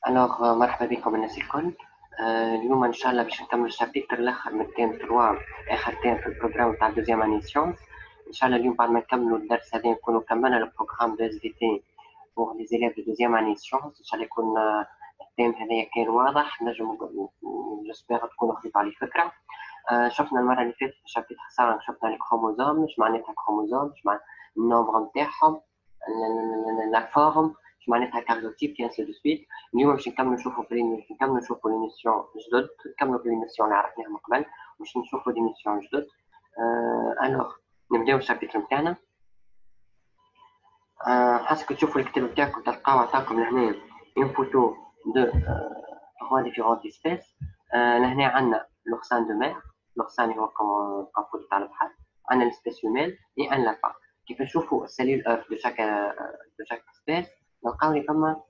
مرحبا بكم الناس الكل. اليوم ان شاء الله باش نكمل الشابتر الاخر من تيم 3، اخر تيم في البروجرام تاع دوزيام اني سيونس. ان شاء الله اليوم بعد ما نكملوا الدرس هذا نكونوا كملنا البروجرام دو اس في تي بور لي زيليف دو دوزيام اني سيونس. ان شاء الله يكون التيم هذايا كان واضح، نجم جسبيغ تكونوا خديتوا عليه فكره. شفنا المره اللي فاتت في الشابتر 5 شفنا الكروموزوم، اش معناتها كروموزوم، اش معناتها النومبر نتاعهم، لا فورم، اش معناتها كاريوتيب اي انسي دو سويت. اليوم باش نكملوا نشوفوا نشوفوا ليميسيون جدد، نكملوا في ليميسيون اللي عرفناها من قبل، باش نشوفوا ليميسيون جدد. الوغ نبداو الشابتر نتاعنا. حسب تشوفوا الكتاب نتاعكم تلقاو عطاكم لهنا اون فوتو دو 3 ديفيرونت اسبيس. لهنا عندنا لوغسان دو مير، لوغسان هو كفوت تاع البحر، عندنا الاسبيس هيومان اي ان لابان. كيف نشوفوا السيلول اوف دو شاك اسبيس نلقاو لي فما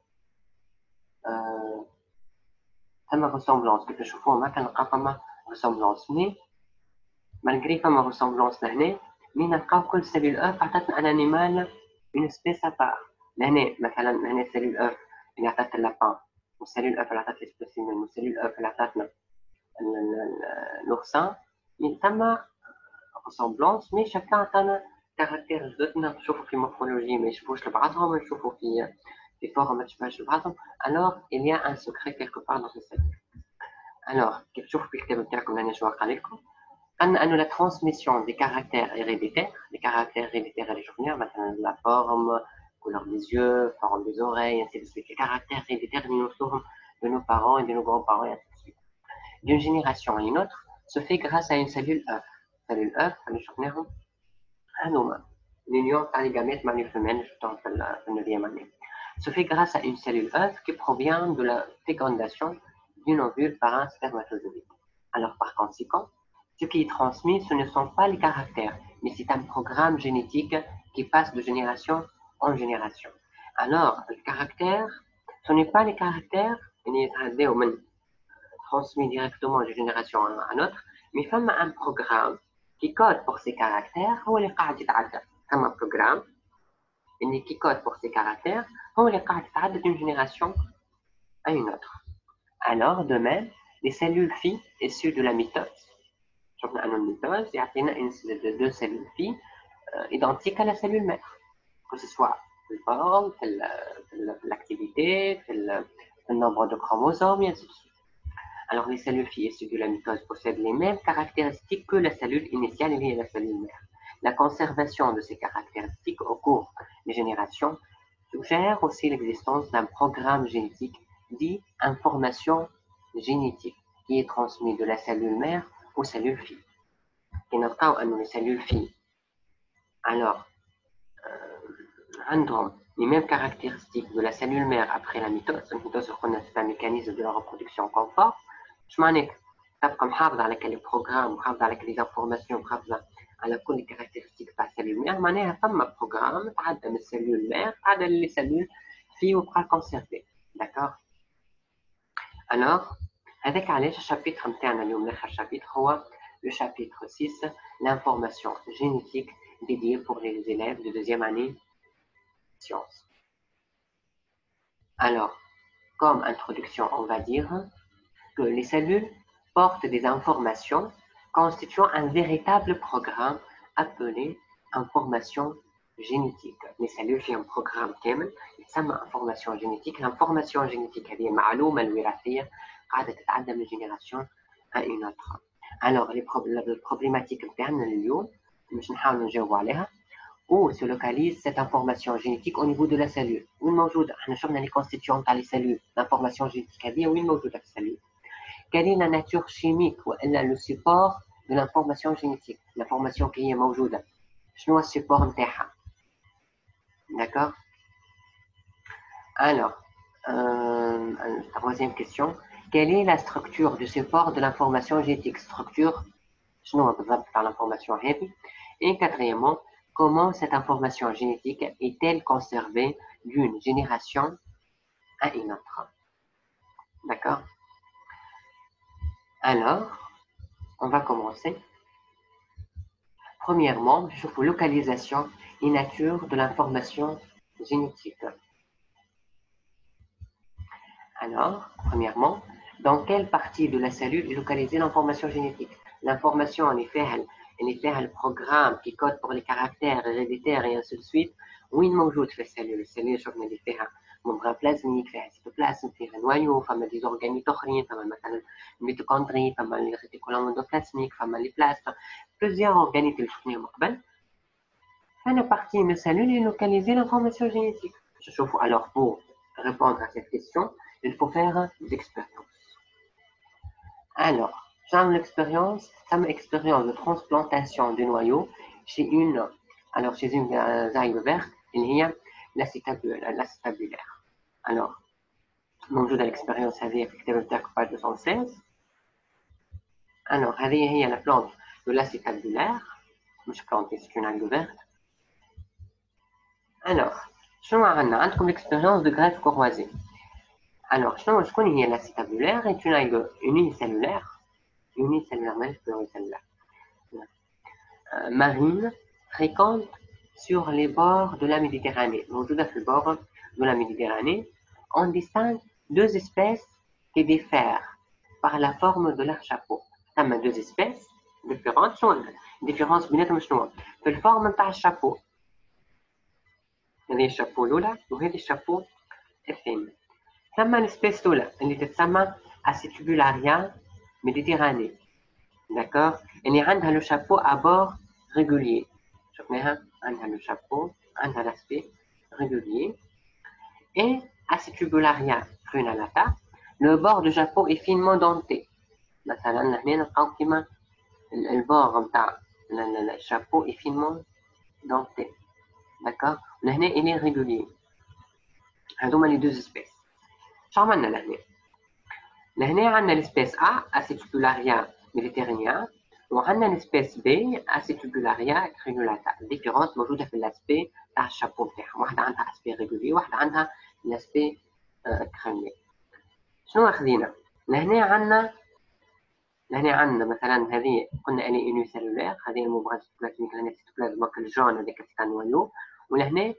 ريسومبلونس. كيف نشوفوهم هكا نلقاو فما ريسومبلونس، مي مالغري فما ريسومبلونس لهنا، مي نلقاو كل سيلول اوف عطاتنا ان انيمال اون سبيس ابار. لهنا مثلا هنا سيلول اوف اللي عطات اللابان، والسيلول اوف اللي عطات الاسبيسيمين، والسيلول اوف اللي عطاتنا l'oursin. ثم ريسومبلونس، مي شكل عطانا كاركتير جدد نشوفوا في مورفولوجي ما يشبهوش لبعضهم، نشوفوا في فورم ما تشبهش لبعضهم. alors il y a un secret quelque part dans ce secret. alors كيف تشوفوا في الكتاب نتاعكم هنا شو قال لكم؟ أن la transmission des caractères héréditaires، les caractères héréditaires اللي شفناهم مثلا la forme, couleur des yeux, forme des oreilles, ainsi de suite، les caractères héréditaires اللي نوصلوهم de nos parents et de nos grands-parents et ainsi de suite d'une génération à une autre se fait grâce à une cellule œuf. Cellule œuf اللي شفناهم هذوما l'union تاع les gamètes mâle et femelle شفتهم في النوفيام année se fait grâce à une cellule œuf qui provient de la fécondation d'une ovule par un spermatozoïde. Alors par conséquent, ce qui est transmis, ce ne sont pas les caractères, mais c'est un programme génétique qui passe de génération en génération. Alors, le caractère, ce n'est pas les caractères transmis directement d'une génération à une autre, mais il un programme qui code pour ces caractères, هو اللي قاعد يتعدى. un programme qui code pour ces caractères, هو اللي قاعد يتعدى d'une génération à une autre. Alors, de même, les cellules filles issues de la mitose. شفنا أن الميتوز يعطينا deux cellules filles identiques à la cellule mère, que ce soit في الفورم, في l'activité, في le nombre de chromosomes, et ainsi de suite. Alors, les cellules filles issues de la mitose possèdent les mêmes caractéristiques que la cellule initiale et la cellule mère. La conservation de ces caractéristiques au cours des générations suggère aussi l'existence d'un programme génétique dit information génétique qui est transmis de la cellule mère aux cellules filles. Et نلقاو أن les cellules filles alors عندهم les mêmes caractéristiques de la cellule mère après la mitose. La mitose c'est un mécanisme de la reproduction conforme. اش معناك تبقى محافظه على كل بروغرام، محافظه على كل انفورماسيون، محافظه على كل كاركتيرستيك تاع السيلول مير، معناها ثم بروغرام تعدى من السيلول مير تعدى لي سيلول في وبقى كونسيرفي. داكور. الوغ هذاك علاش الشابيتر نتاعنا اليوم الاخر شابيتر هو لو شابيتر 6 l'information génétique dédiée pour les élèves de deuxième année sciences. Alors, comme introduction, on va dire que les cellules portent des informations constituant un véritable programme appelé information génétique. Les cellules font un programme كامل يسمى information génétique. L'information génétique هذه المعلومة الوراثية قاعدة تتعدى من génération à une autre. Alors les problématiques نتاعنا اليوم باش نحاولوا نجاوبوا عليها. Où se localise cette information génétique au niveau de la cellule؟ وين موجودة؟ احنا شفنا les constituants تاع les cellules. L'information génétique هذه وين موجودة في السلول؟ Quelle est la nature chimique ou le support de l'information génétique? L'information qui est موجودة شنو هو السيبور نتاعها؟ D'accord. Alors, troisième question. Quelle est la structure du support de l'information génétique? Structure شنو بالضبط تاع l'information هذه؟ Et quatrièmement, comment cette information génétique est-elle conservée d'une génération à une autre? D'accord. Alors, on va commencer. Premièrement, je trouve localisation et nature de l'information génétique. Alors, premièrement, dans quelle partie de la cellule est localisée l'information génétique? L'information, en effet, le programme qui code pour les caractères héréditaires et ainsi de suite. وين موجود في السلول؟ السلول شفنا اللي فيها ممبران بلازميك، فيها سيتوبلازم، فيها نوايو، فما دي زورغانيت اخرين، فما مثلا الميتوكوندري، فما لي ريتيكولوم اندوبلازميك، فما لي بلاست، plusieurs organites اللي شفناهم قبل. فانا partie من السلول est localisée l'information génétique. شوفوا alors pour répondre à cette question, il faut faire des expériences. Alors, j'ai l'expérience, de transplantation du noyau chez une zygote verte, il y a l'acétabulaire. Alors, موجودة l'expérience هذه في كتاب بتاعك page 216. Alors, هذه هي la plante de l'acétabulaire, مش plante, c'est une algue verte. Alors, شنو عندكم l'expérience de greffe courroisée. Alors, شكون هي l'acétabulaire est une algue unicellulaire marine fréquente sur les bords de la Méditerranée. موجودة في البord de la Méditerranée. On distingue deux espèces qui diffèrent par la forme de leur chapeau. ثم deux espèces différentes. شنو الديفيرونس بيناتهم شنو؟ في الفورم نتاع الشابو. هذه الشابو الأولى وهذه الشابو الثاني. ثم الاسبيس الأولى اللي تتسمى Acetobularia méditerranée. D'accord? اللي عندها le chapeau à bord régulier. شفناها عندها le chapeau, عندها l'aspect régulier. Et Acetobularia frenulata, le bord du chapeau est finement denté. مثلا هنا نلقاو كيما البور نتاع الشابو est finement denté. D'accord? لهنا il est régulier. هذوما les deux espèces. شو عملنا لهنا؟ لهنا عندنا الاسبيس A Acetobularia méditerranea وعندنا الاسبيس B Acetobularia crenulata. الديفيرونس موجوده في الاسبي تاع الشابو نتاعهم. واحده عندها اسبي ريغولي واحده عندها الاسبي كريني. شنو خذينا؟ لهنا عندنا مثلا هذه قلنا اني يونيسيلولير، هذه المبغض سيتوبلازميك لهنا سيتوبلازمك الجون هذاك تاع النوايو، ولهنا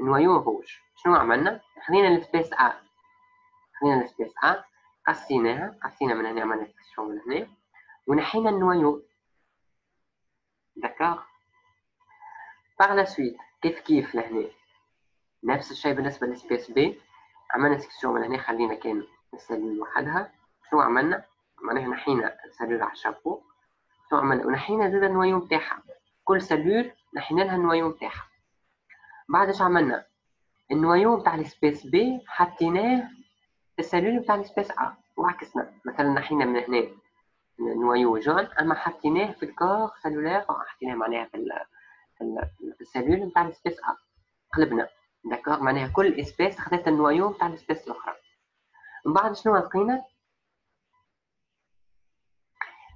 النوايو روج. شنو عملنا؟ خذينا الاسبيس A قسينا من هنا عملنا سكسيون من هنا ونحينا النوايو. داكوغ. باغ لا سويت كيف لهنا نفس الشيء بالنسبه للسبيس بي، عملنا سكسيون من هنا خلينا كان السلول وحدها. شنو عملنا؟ معناها نحينا السلول على الشابو. شنو عملنا؟ ونحينا زاد النوايو نتاعها. كل سلول نحينا لها النوايو نتاعها. بعد اش عملنا؟ النوايو نتاع السبيس بي حطيناه في السلول نتاع السبيس ا وعكسنا. مثلا نحينا من هنا النوايو جون اما حطيناه في الكور سلولير، حطيناه معناها في السلول نتاع السبيس ا قلبنا. داكوغ. معناها كل اسبيس خدت النوايو نتاع الاسبيس الاخرى. من بعد شنو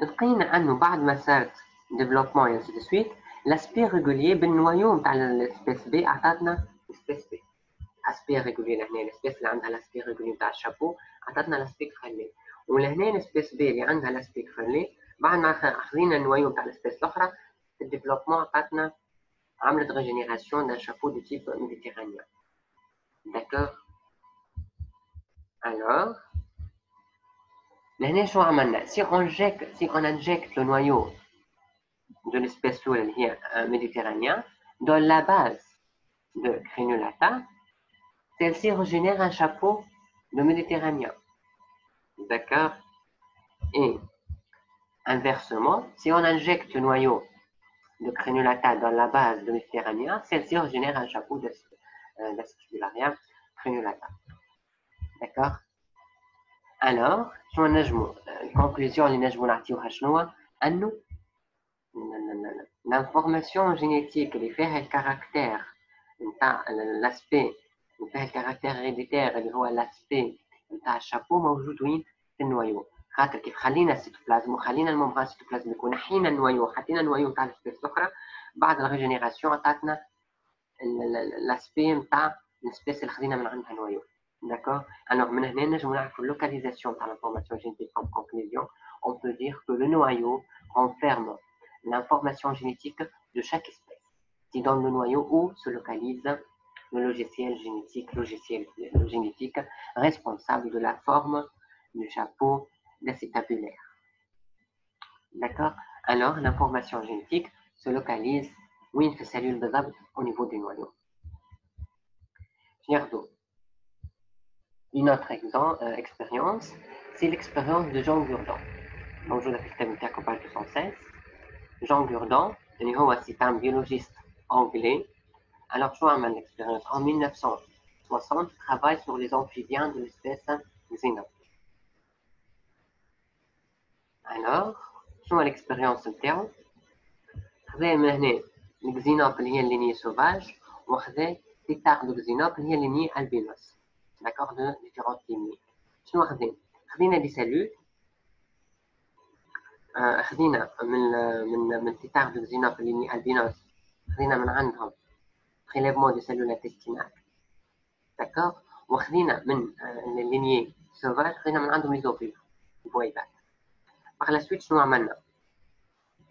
لقينا انه بعد ما صارت ديفلوبمون اي دو سويت لاسبي ريغوليي بالنوايو نتاع الاسبيس بي عطاتنا الاسبيس بي. اسبي ريغوليي لهنا الاسبيس اللي عندها لاسبي ريغوليي نتاع الشابو عطاتنا لاسبي فريلي، ولهنا الاسبيس بي اللي عندها لاسبي فريلي بعد ما اخذنا النوايو نتاع الاسبيس الاخرى الديفلوبمون عطاتنا عملت ريجينيراسيون دان شابو دو تيب ميديتيرانيان. داكوغ. الوغ لهنا شو عملنا؟ si on injecte le noyau de l'espèce qui est méditerranéen dans la base de Crenulata, celle-ci régénère un chapeau de méditerranéen. D'accord? Et inversement, si on injecte le noyau de Crenulata dans la base de méditerranéen, celle-ci régénère un chapeau d'Acetobularia Crenulata. D'accord? Alors, شنو نجمو الكونكلوزيون اللي نجمو نعطيوها شنو؟ انه l'information génétique اللي فيها الكاركتير نتاع لاسبي وفيها الكاركتير هيريديتير اللي هو لاسبي نتاع الشابو موجود وين؟ في النوايو. خاطر كيف خلينا السيتوبلازم وخلينا الممبران سيتوبلازميك ونحينا النوايو وحطينا النوايو نتاع السبيس الاخرى، بعد الريجينيراسيون عطاتنا لاسبي نتاع السبيس اللي خذينا من عندها النوايو. D'accord? Alors, maintenant, nous avons la localisation par l'information génétique en conclusion. On peut dire que le noyau renferme l'information génétique de chaque espèce, qui dans le noyau où se localise le logiciel génétique responsable de la forme du chapeau d'acétabulaire. D'accord? Alors, l'information génétique se localise وين في السلول بالضبط au niveau du noyau. Une autre expérience, c'est l'expérience de Jean Gurdon. موجودة في الكتاب نتاعكم page 216. Jean Gurdon, c'est un biologiste anglais. Alors, شو عمل l'expérience? En 1960, il travaille sur les amphibiens de l'espèce Xenon. Alors, شو l'expérience نتاعو؟ خذا من هنا الكزينوب اللي هي اللينية سوفاج وخذا تيتار دو كزينوب اللي هي اللينية البينوس. D'accord, de différentes lignées. شنو خذينا دي سيلول خذينا من تيتار دو كزينوب اللينية البينوس خذينا من عندهم prélèvement des cellules intestinales. D'accord, وخذينا من اللينية سوفاج خذينا من عندهم les ovules البويضات. Par la suite شنو عملنا؟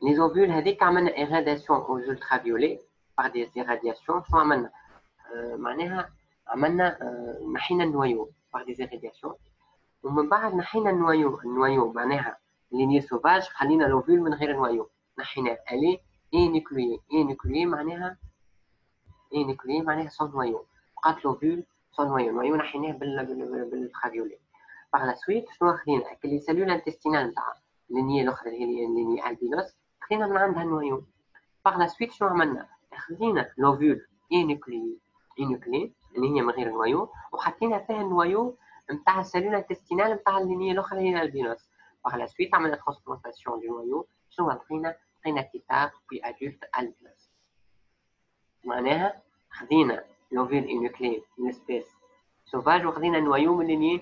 Les ovules هذيك عملنا irradiation aux ultraviolets par des irradiations. شنو عملنا؟ معناها عملنا نحينا النوايو par des irradiations ومن بعد نحينا النوايو معناها لينية سوفاج خلينا الأوفيل من غير النوايو نحيناه الي نيكليي معناها نيكليي معناها سون نوايو بقات الأوفيل سون نوايو نحيناه بالترافيولي. par la suite شنو خدينا لي سيلول انتستينال نتاع اللينية الأخرى اللي هي اللينية البينوس خدينا من عندها النوايو. par la suite شنو عملنا؟ خدينا الأوفيل نيكليي اللي هي من غير النوايو وحطينا فيها النوايو نتاع السيلول انتستينال نتاع اللينية الأخرى اللي هي البينوس. par la suite عملنا ترانسبلانتاسيون دو نوايو. شنو لقينا تيتار في ادولت البينوس. معناها خدينا لوفيل انوكلي من سبيس سوفاج وخدينا النوايو من اللينية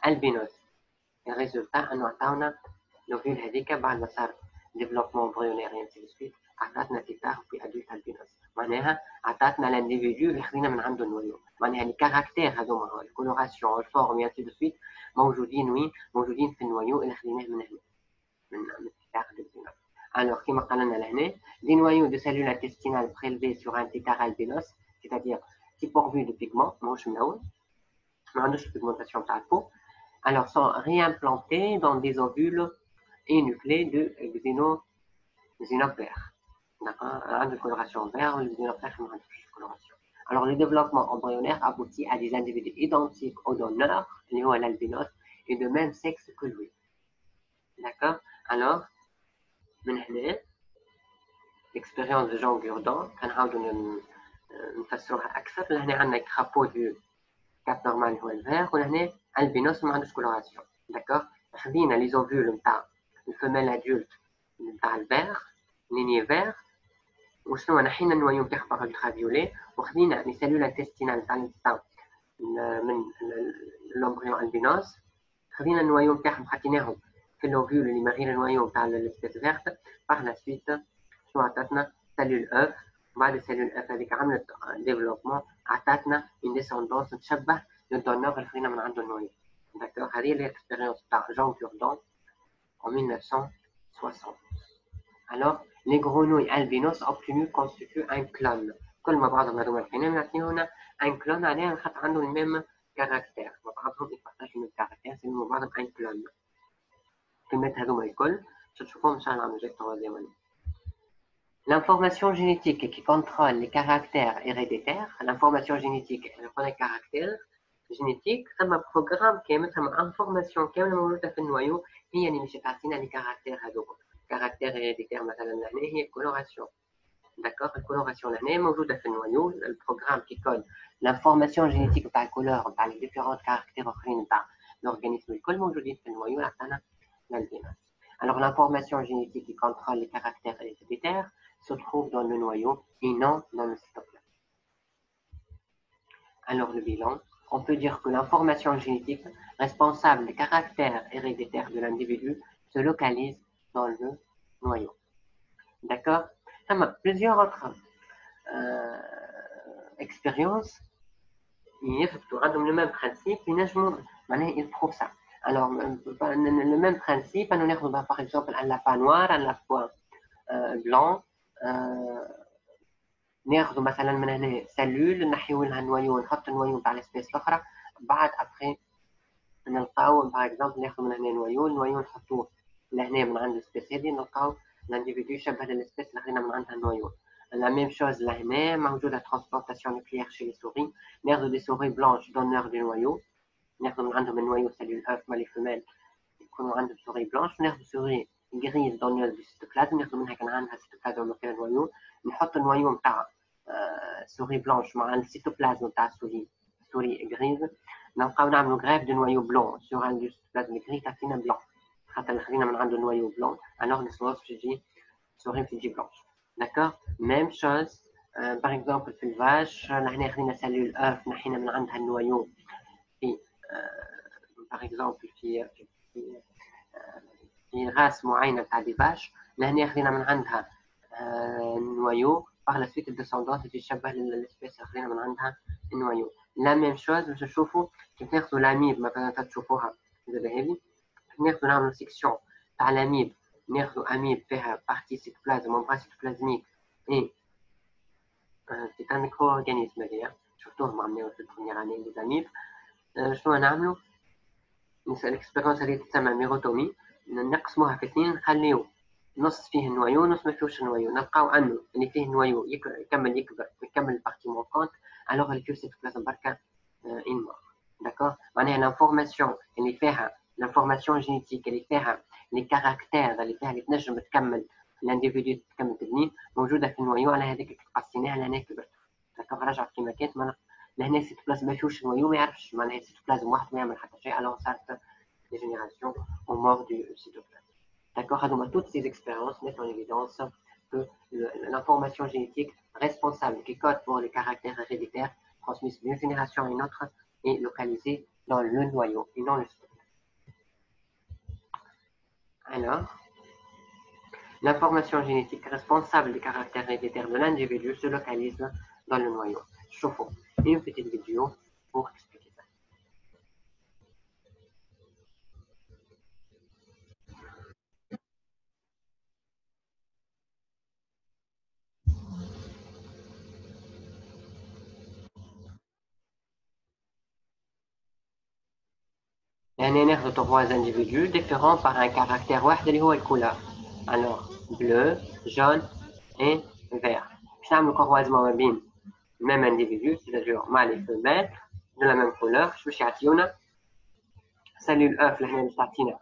البينوس. الريزولتا انه عطاونا لوفيل هذيك بعد ما صار ديفلوبمون امبريونير انسي دو سويت عطاتنا تيتار في ادولت البينوس. معناها عطاتنا الانديفيدو اللي خدينا من عنده النوايو. معناها لي كاركتير هذوما الكولوراسيون الفورم انسي دو سويت موجودين وين؟ موجودين في النوايو اللي خديناه من هنا من تيتار دو البينوس. Alors, كما قال لنا لهنا des noyaux de cellules intestinales prélevés sur un tétard albinos, c'est-à-dire dépourvu de pigments, ماهوش ملون ما عندوش pigmentation تاع البو. Alors sont réimplantés dans des ovules énuclés de xénopères. D'accord, un de coloration vert, le xénopère ما عندوش coloration. Alors le développement embryonnaire aboutit à des individus identiques au donneur, اللي هو l'albinos, et de même sexe que lui. D'accord. Alors من هنا l'expérience de Jean Gurdon كنحاولوا نفسروها اكثر. لهنا عندنا كرابو دو كاب نورمال هو الفير ولهنا البينوس ما عندوش كولوراسيون. داكوغ خدينا لي زوفول نتاع الفيميل ادولت نتاع الفير لينيي فير وشنو نحينا النوايو نتاعها باغ الترافيولي وخدينا لي سيلول انتستينال نتاع من لومبريون البينوس خدينا النوايو نتاعهم حطيناهم في الاوفيول اللي ما غير النوايو نتاع السبيس فيرت. باغ لا سويت شنو عطاتنا سيلول اف. بعد السيلول اف هذيك عملت ديفلوبمون عطاتنا اون ديسوندونس تشبه للدونور اللي خدينا من عنده النوايا. داكوغ هذه هي الاكسبيريونس تاع جون كوردون en 1960. Alors les grenouilles albinos obtenus constituent un clone. كل ما بعضهم هذوما الحينين نعطيونا ان كلون عليها خاطر عندهم الميم كاركتير وبعضهم يبارطاجوا من كاركتير سموا بعضهم ان كلون. كلمات هذوما الكل تشوفوهم ان شاء الله عم جاي التوازيون. L'information génétique qui contrôle les caractères héréditaires, l'information génétique les caractères génétiques, c'est un programme qui est une information qui est موجودة في النوايو هي اللي مش تعطينا لي كاركتير هذوك. كاركتير هيريديتير مثلا هنا هي الكولوراسيون. داكوغ الكولوراسيون هنا موجودة في النوايو. البروغرام كي كود l'information génétique تاع الكولور تاع لي ديفيرونت كاركتير اخرين تاع l'organisme الكل موجودين في النوايو عطانا l'albinos. Alors l'information génétique qui contrôle les caractères héréditaires se trouve dans le noyau et non dans le cytoplasme. Alors le bilan, on peut dire que l'information génétique responsable des caractères héréditaires de l'individu se localise dans le noyau. D'accord. Plusieurs autres expériences le même principe, ils prouvent ça. Alors le même principe, on a par exemple un lapin noir, un lapin blanc, ناخذ مثلا من هنا سلول نحيو لها نويو نحط النويو تاع السبيس الاخرى بعد ابخي نلقاو باغ اكزومبل ناخذ من هنا النويو نحطوه لهنا من عند السبيس هذه نلقاو الانديفيدو يشبه للسبيس اللي خذينا من عندها النويو. لا ميم شوز لهنا موجوده ترانسبلانتاسيون نوكليير شي لي سوري ناخذ دي سوري بلانش دونور دو نويو ناخذ من عندهم النويو سلول اف مالي فيميل يكونوا عندهم سوري بلانش وناخذ سوري غريز دونور دو سيتوبلازم ناخذ منها كان عندها سيتوبلازم مكان النويو نحط النويو نتاع سوري بلانش مع السيتوبلازم تاع سوري غريز نبقاو نعملو غريف دو نويو بلون سور ان دو سيتوبلازم غري تعطينا بلون خاطر خلينا من عنده نويو بلون الوغ الصوص تجي سوري تجي بلونش داكوغ ميم شوز باغ اكزومبل في الفاش لهنا خدينا سلول اف نحينا من عندها النويو في باغ اكزومبل في في راس معينه تاع دي فاش لهنا خدينا من عندها النويو باغ لا سويت الديسوندون تجي تشبه للسبيس اللي خدينا من عندها النويو. لا ميم شوز باش نشوفوا كيف ناخذوا لاميب مثلا تشوفوها دابا هذه ناخذوا نعملوا سيكسيون تاع لاميب ناخذوا اميب فيها بارتي سيتوبلازم ممبران سيتوبلازميك اي سي ان ميكرو اورغانيزم هذايا شفتوهم عملوها في البروميير اني لي زاميب. شنو نعملوا الاكسبيرونس هذه تسمى ميروتومي نقسموها في اثنين نخليو نص فيه النويو نص ما فيهوش النويو نلقاو انه اللي فيه النويو يكمل يكبر ويكمل البارتي مونكونت الوغ اللي فيه سيتوبلازم بركا ان مور داكوغ معناها لانفورماسيون اللي فيها لانفورماسيون جينيتيك اللي فيها لي كاركتير اللي فيها اللي تنجم تكمل الانديفيدو تكمل تبني موجوده في النويو على هذيك اللي قسيناها لهنا كبرت داكوغ رجعت كيما كانت لهنا السيتوبلازم ما فيهوش النويو ما يعرفش معناها السيتوبلازم واحد ما يعمل حتى شيء الوغ صارت les générations aux morts du cytoplasme. D'accord. Donc, toutes ces expériences mettent en évidence que l'information génétique responsable qui code pour les caractères héréditaires transmis d'une génération à une autre est localisée dans le noyau et non le cytoplasme. Alors, l'information génétique responsable des caractères héréditaires de l'individu se localise dans le noyau. Chauffons une petite vidéo pour expliquer ça. يعني ناخذ trois individus différents par un caractère واحد اللي هو الكولار. Alors bleu, jaune et vert. باش نعملو croisement ما بين même individu, c'est-à-dire mâle et femelle de la même couleur باش يعطيونا cellule F لهنا باش تعطينا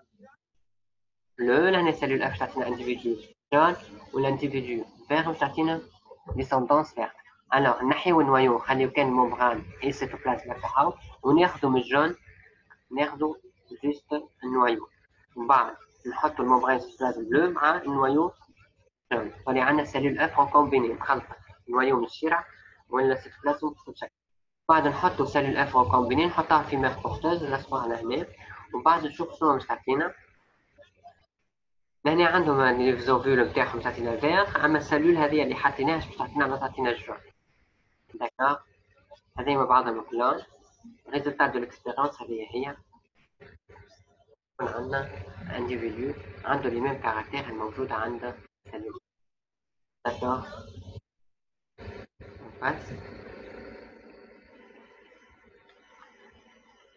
bleu لهنا cellule F باش تعطينا individu jaune والindividu vert باش تعطينا descendance verte. Alors نحيو النويو نخليو كان الممبران et cytoplasme تاعو وناخذو من الجون ناخذو جوست النويو ومن بعد نحطو الممبران سيتوبلازم بلو مع النويو جون ولي عندنا سيلول اف اون كومبيني مخلطه النويو من الشيرع ولا سيتوبلازم متشكل. بعد نحطو سيلول اف اون كومبيني نحطها في مير بورتوز نرسموها على هنا ومن بعد نشوف شنو باش تعطينا. هنا عندهم لي فيزوفول نتاعهم تعطينا فيغ اما السيلول هذه اللي حطيناهاش باش تعطينا ما تعطينا الجون. داكوغ هذه بعضهم الكلون ريزولتا دو ليكسبيرونس هذه هي عندنا individu عنده les mêmes caractères الموجودة عند cellule. D'accord. On passe.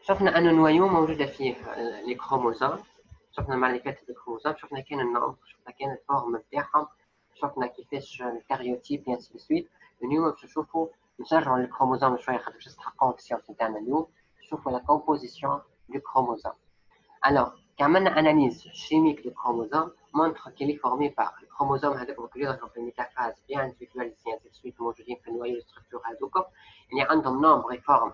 شفنا أن النويو موجودة فيه لي كروموزوم شفنا معرفة الكروموزوم شفنا كان النوع شفنا كان الفورم نتاعهم شفنا كيفاش الكاريوتيب et ainsi de suite. اليوم باش نشوفوا نرجعوا للكروموزوم شوية خاطر باش نستحقوا في السياق نتاعنا اليوم نشوفوا la composition du chromosome. Alors, quand on analyse chimique du chromosome, montre qu'il est formé par le chromosome avec une métaphase bien individualisée, ainsi de suite, موجودين في النويو structure هذوكم اللي عندهم nombre et forme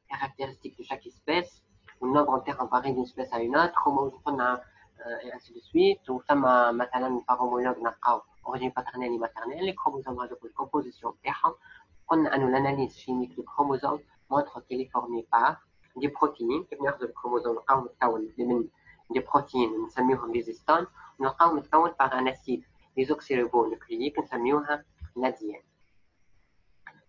caractéristiques de chaque espèce, ou nombre entièrement varie d'une espèce à une autre, et ainsi de suite, ou ثم مثلا par homologue نلقاو origine paternelle et maternelle, les chromosomes هذوك الcomposition تاعهم قلنا أنه l'analyse chimique du chromosome montre qu'il est formé par des protéines كيف ناخذ الكروموزوم نلقاو متكون من دي بروتين نسميوهم لي زيستان ونلقاو متكون par un acide désoxyribonucléique نسميوها l'ADN.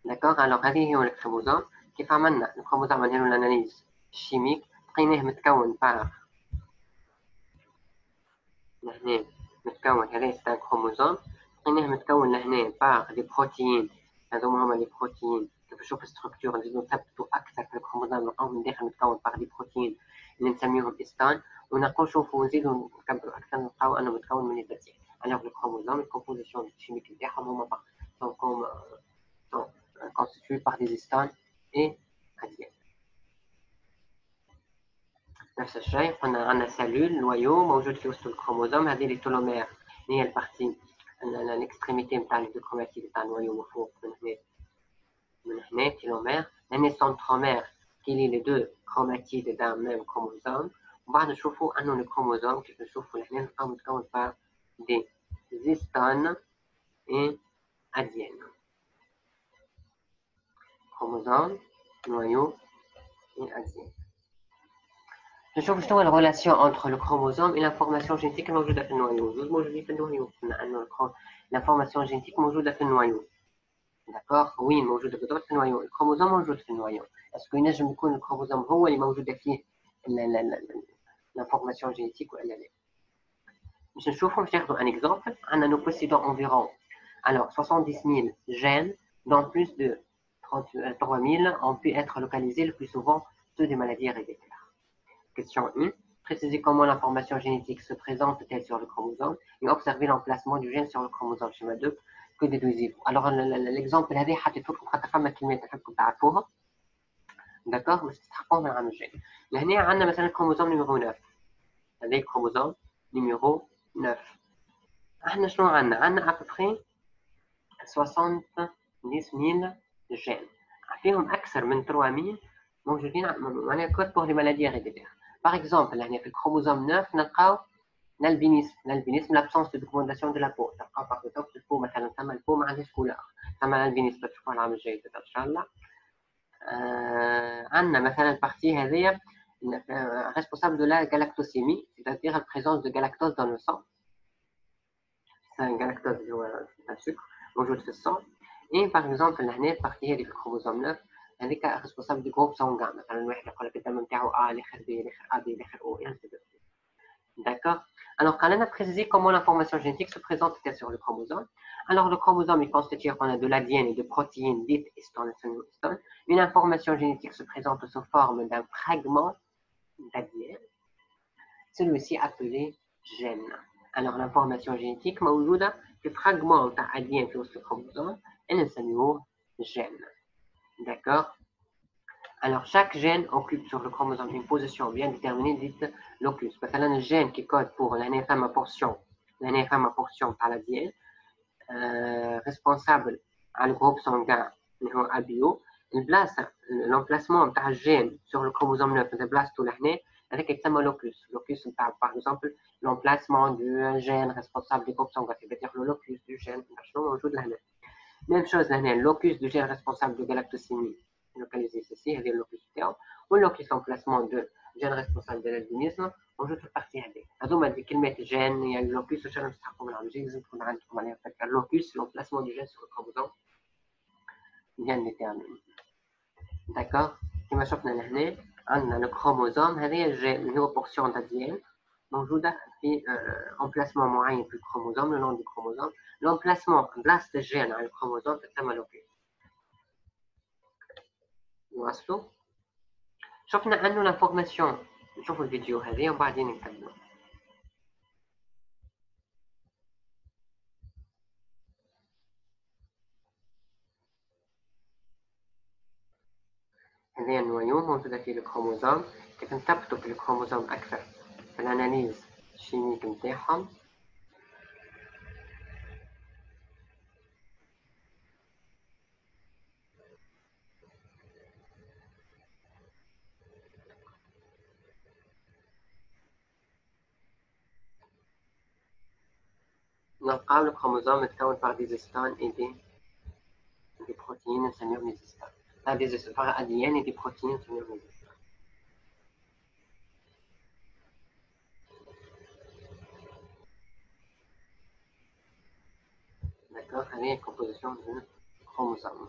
داكوغ الوغ هذه هي الكروموزوم كيف عملنا الكروموزوم نديرو الاناليز شيميك لقيناه متكون par هنا متكون هذا سي كروموزوم لقيناه متكون لهنا باغ دي بروتيين. هذوما هما لي بروتيين. كيف نشوف ستركتور نزيدو نثبتو أكثر في الكروموزوم نلقاوه من داخل متكون باغ دي بروتيين اللي نسميهم هيستون، ونلقاو نشوفو نزيدو نكبرو أكثر نلقاو أنه متكون من هيستون. ألوغ الكروموزوم الكومبوزيسيون الكيميك نتاعهم هما sont constitués par des histones et ADN. نفس الشيء قلنا عندنا سيلول نويو موجود في وسط الكروموزوم، هذه لي تولومير هي البارتي الاكستريميتي نتاع الكروماتيد تاع النويو من فوق من هنا تيلومير. هنا سنترومير كي لي دو كروماتيد d'un même chromosome. وبعد نشوفوا انه الكروموزوم كيف نشوفوا لهنا نلقاو متكون par des histones et ADN. chromosome noyau et ADN. نشوف شنو الريلاسيون انتر لو كروموزوم اي لانفورماسيون جينيتيك الموجوده في النويو. زوج موجودين في النويو. قلنا انه لانفورماسيون جينيتيك موجوده في النويو. داكوغ وين موجوده بالضبط في النويو؟ الكروموزوم موجود في النويو. اسكو ينجم يكون الكروموزوم هو اللي موجوده فيه لانفورماسيون جينيتيك ولا لا؟ باش نشوفوا باش ناخذوا ان اكزومبل. عندنا نو بوسيدون انفيرون alors 70 000 gènes dont plus de 33 000 ont pu être localisés le plus souvent ceux des maladies héréditaires. Question 1. Précisez comment l'information génétique se présente-t-elle sur le chromosome et observez l'emplacement du gène sur le chromosome. Schéma 2. Que déduisez-vous? Alors, l'exemple هذه حطيتلكم خاطر فما كلمات نحبكم تعرفوها. داكوغ باش تستحقوها من عام الجاي. لهنا عندنا مثلا كروموزوم نيميرو 9. هذا كروموزوم نيميرو 9. احنا شنو عندنا؟ عندنا ابوبخي 70 000 جين. فيهم اكثر من 3000 موجودين معناها كود بور لي مالادي هيريديتير. باغ اكزومبل هنا في الكروموزوم 9 نلقاو الالبينيسم لابسونس دو دوكومونطاسيون دو لا بو. تلقاو باغ اكزومبل البو مثلا ثم البو ما عندهاش كولور، ثم الالبينيسم تشوفوها العام الجاي ان شاء الله. عندنا مثلا البارتي هذيا responsable de la galactosémie, c'est-à-dire la présence de galactose dans le sang. C'est un galactose اللي هو السكر موجود في الصن. Et par exemple هنا البارتي هذه في الكروموزوم 9 هذيك responsable du groupe sanguin. مثلا واحد يقول لك الدم نتاعو A الاخر B الاخر AB الاخر O et ainsi de suite. D'accord. Alors quand on a précisé comment l'information génétique se présente sur le chromosome. Alors le chromosome est constitué de l'ADN et de protéines dites histones. Une information génétique se présente sous forme d'un fragment d'ADN, celui-ci appelé gène. Alors l'information génétique موجودة في fragment d'ADN في وسط الكروموسوم اللي نسميوه gène. D'accord. Alors chaque gène occupe sur le chromosome une position bien déterminée dite locus. مثلا الجين qui code pour l'année femme portion par l'ADN responsable à le groupe sanguin اللي هو ABO. l'emplacement نتاع الجين sur le chromosome 9 بلاصتو لهنا هذاك يتسمى locus. locus نتاع par exemple l'emplacement du gène responsable du groupe sanguin. c'est-à-dire le locus du gène شنو موجود لهنا. même chose لهنا locus du gène responsable de galactosémie localisé ici, هذه اللوكيس تاعو. واللوكيس emplacement de gène responsable de l'albinisme موجود في البارتي هذه. هذوما دي كلمات جين يعني اللوكيس واش راهم نستحقوا من عام الجاي لازم تكون عندكم عليها فكره. اللوكيس l'emplacement du gène sur le chromosome bien déterminé. d'accord. كما شفنا لهنا عندنا الكروموزوم هذه الجين اللي هو بورسيون دي موجوده في emplacement معين في الكروموزوم. لو long du chromosome l'emplacement بلاصه الجين على الكروموزوم تسمى لوكيس. نواصلوا. شفنا انه لانفورماسيون. نشوفوا الفيديو هذه وبعدين نكملوا. هذه النويو موجوده في الكروموزوم. كيف نثبتوا في الكروموزوم اكثر في الاناليز الشيميك نتاعهم. نلقاو الكروموزوم متكون par des histones et des protéines نسميهم les histones. des histones par ADN et des protéines نسميهم les histones. d'accord. هذه composition du chromosome.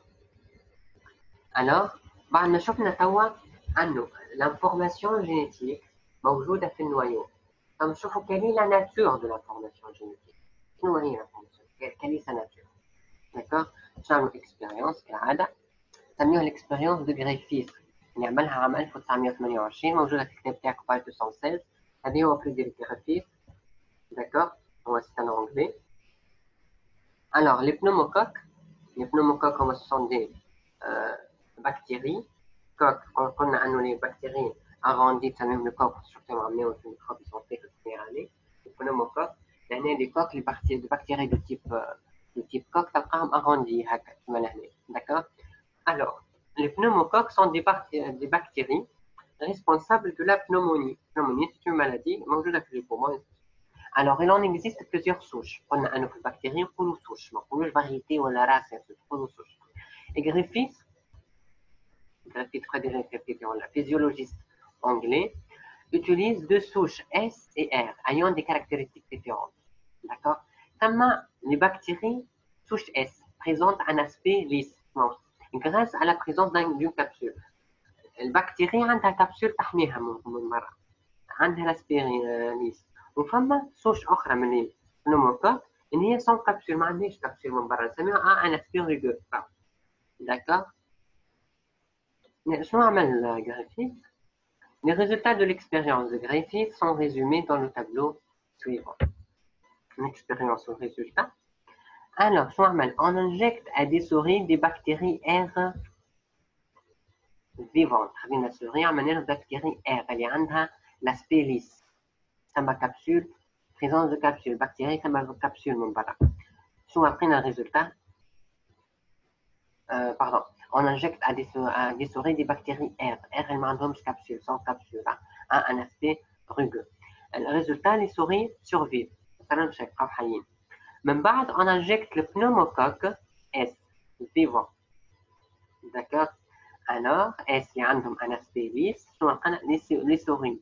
alors بعد شفنا توا انه l'information génétique موجوده في النويو. نشوفوا quelle est la nature de l'information génétique. شنو هي l'information؟ quelle est sa nature. D'accord. نعملوا expérience كالعادة نسميوها l'expérience de Griffith اللي عملها عام 1928 موجودة في الكتاب تاعك page 216. هذه هو Frédéric Griffith. D'accord. C'est un anglais. Alors les pneumocoques ce sont des bactéries. قلنا انه les bactéries arrondies تسميهم le coque surtout معميهم في الميكروب ils sont faits في البريمير année. Les pneumocoques لهنا les coques les bactéries de type coque تلقاهم arrondis هكا كما لهنا. D'accord. Alors les pneumocoques sont des bactéries responsables de la pneumonie. Pneumonie c'est une maladie موجودة في les poumons. Alors il en existe plusieurs souches. قلنا انه في البكتيريا نقولوا souches ما نقولوش variété ولا race نقولوا souches. Et Griffith le physiologiste anglais, utilise deux souches S et R ayant des caractéristiques différentes. D'accord. Les bactéries souche S présentent un aspect lisse grâce à la présence d'une capsule. La bactérie a une capsule تحميها من برا. عندها l'aspect lisse. وفما souche أخرى من les pneumocoques إن هي sans capsule ما عندهاش capsule من برا نسميها un aspect rugueux. D'accord. Griffith. Les résultats de l'expérience de Griffith sont résumés dans le tableau suivant. L'expérience au résultat. Alors, on injecte à des souris des bactéries R vivantes. La souris a des bactéries R. Elle a l'aspect lisse. Ça m'a capsule, présence de capsule. Bactérie, ça m'a capsule. Soit après un résultat. Pardon. On injecte à des souris des bactéries R. R, elles m'ont capsule, sans capsule, a un aspect rugueux. Le résultat, les souris survivent. Mais on injecte le pneumocoque S, vivant. D'accord. Alors, S, il y a un aspect lisse. Les souris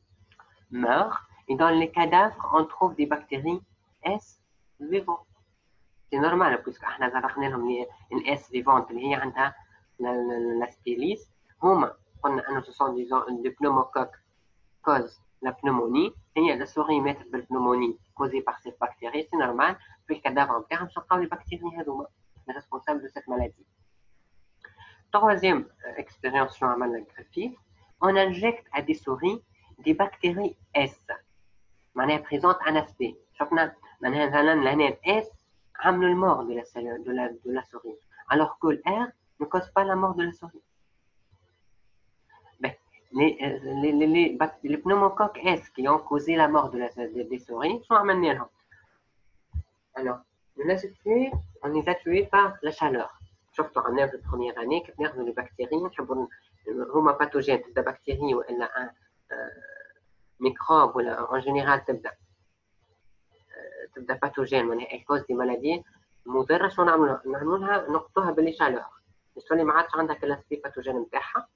meurent. Et dans les cadavres, on trouve des bactéries S vivantes. C'est normal, puisque nous avons une S vivante, qui a l'aspect lisse. Ce sont des pneumocoques qui causent la pneumonie. Et la souris met la pneumonie causée par cette bactérie. C'est normal. Puis le cadavre en terre, sont les bactéries responsables de cette maladie. Troisième expérience sur la Griffith, on injecte à des souris des bactéries S. معناها présente un aspect. شفنا معناها مثلا S عملوا le mort de la souris. Alors que le R ne cause pas la mort de la souris. Ben, les pneumocoques S qui ont causé la mort des souris sont amenés là. Alors, on les a tués par la chaleur. Surtout en la première année, que les bactéries, هما pathogènes, des bactéries ou un microbe en général تبدا pathogène, elles causent des maladies مضرة. شنو نعملوها نقطوها بالchaleur. السوري ما عادش عندها l'aspect pathogène نتاعها.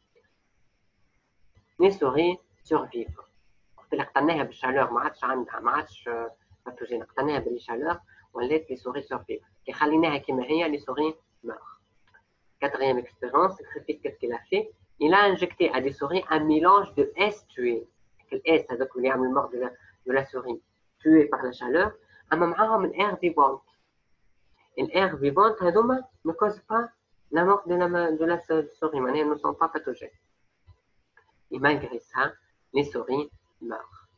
Les souris survivent. وقت اللي قتلناها بالchaleur ما عادش pathogène. قتلناها بالchaleur ولات les souris survivent. كي خليناها كما هي les souris meurent. Quatrième expérience, qu'est-ce qu'il a fait? Il a injecté à des souris un mélange de S tué. Le S, c'est le mort de la souris tuée par la chaleur. أما معاهم الأير vivante. الأير vivante هذوما ne cause pas la mort de la souris. Elles ne sont pas pathogènes. Et malgré ça, les souris meurent.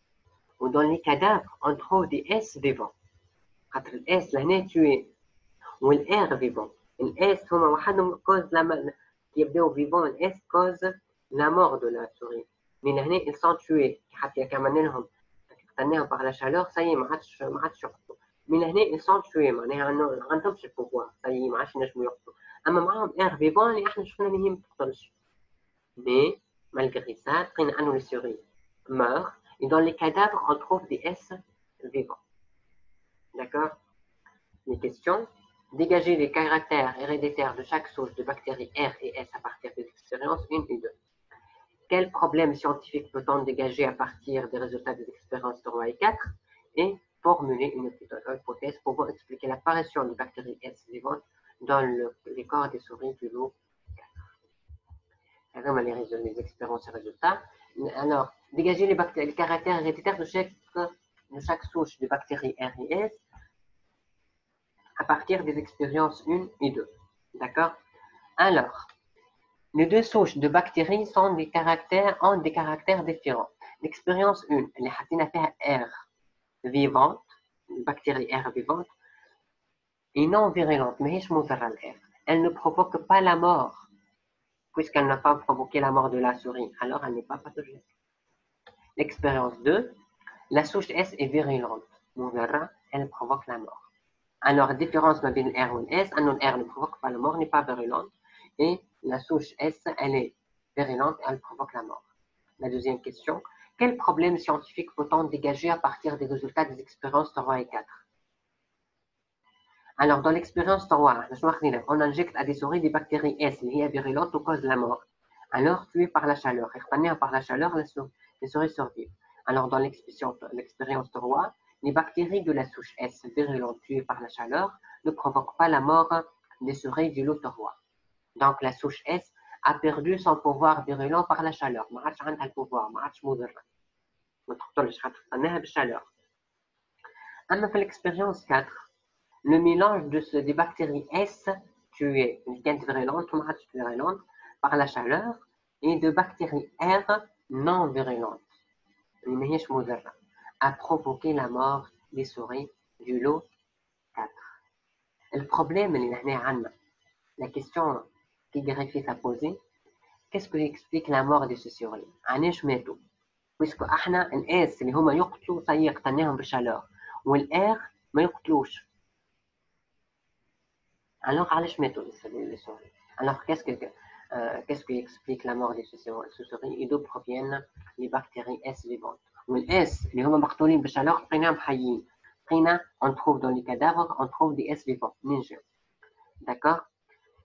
Ou dans les cadavres, on trouve des S vivants. Le S, l'année tuée. Ou l'air vivant. الS هما وحدهم cause qui يبداو vivant. الS cause la mort de la souris. Mais لهنا ils sont tués حتى كمان لهم قتلناهم par la chaleur ça y est ما عادش يقتلوا. Mais لهنا ils sont tués معناها ما عندهمش البوفوار ça y est ما عادش ينجموا يقتلوا. اما معاهم air vivant اللي احنا شفنا اللي هي ما تقتلش. Mais malgré ça لقينا انه les souris meurent et dans les cadavres on trouve des S vivants. D'accord. Les questions. Dégager les caractères héréditaires de chaque souche de bactéries R et S à partir des expériences 1 et 2. Quels problèmes scientifiques peut-on dégager à partir des résultats des expériences 3 et 4 et formuler une hypothèse pouvant expliquer l'apparition de bactéries S vivantes dans les corps des souris du lot 4. Les expériences et résultats. Alors, dégager les caractères héréditaires de chaque souche de bactéries R et S à partir des expériences 1 et 2. D'accord? Alors, les deux souches de bactéries ont des caractères différents. L'expérience 1, اللي حطينا فيها R vivante, une bactérie R vivante, est non virulente, mais elle ne provoque pas la mort, puisqu'elle n'a pas provoqué la mort de la souris, alors elle n'est pas pathogène. L'expérience 2, la souche S est virulente, elle provoque la mort. Alors, différence entre le R et le S, un R ne provoque pas la mort, n'est pas virulente, et la souche S, elle est virulente, elle provoque la mort. La deuxième question, quel problème scientifique peut-on dégager à partir des résultats des expériences 3 et 4? Alors, dans l'expérience 3, on injecte à des souris des bactéries S liées à virulentes au cause de la mort. Alors, tuées par la chaleur. Par la chaleur, les souris survivent. Alors, dans l'expérience 3, les bactéries de la souche S virulente tuées par la chaleur ne provoquent pas la mort des souris du lot 3. Donc, la souche S a perdu son pouvoir virulent par la chaleur. ما عادش عندها البوفوار، ما عادش مضرة. ما تقتلش، خاطر بالchaleur. أما في l'expérience 4, le mélange des bactéries S tuées, virulentes, par la chaleur, et de bactéries R non virulentes, a provoqué la mort des souris du lot 4. Le problème, la question qui Griffith a posée, qu'est-ce qui explique la mort de ces souris? puisque احنا الاس اللي هما يقتلوا صحيح قتلناهم بالشالور والار ما يقتلوش. alors علاش ماتوا les souris? Alors qu'est-ce qui explique la mort de ces souris? et d'où proviennent les bactéries S vivantes. والاس اللي هما مقتولين بالشالور لقيناهم حيين. لقينا on trouve dans les cadavres on trouve des S vivants ninja. D'accord?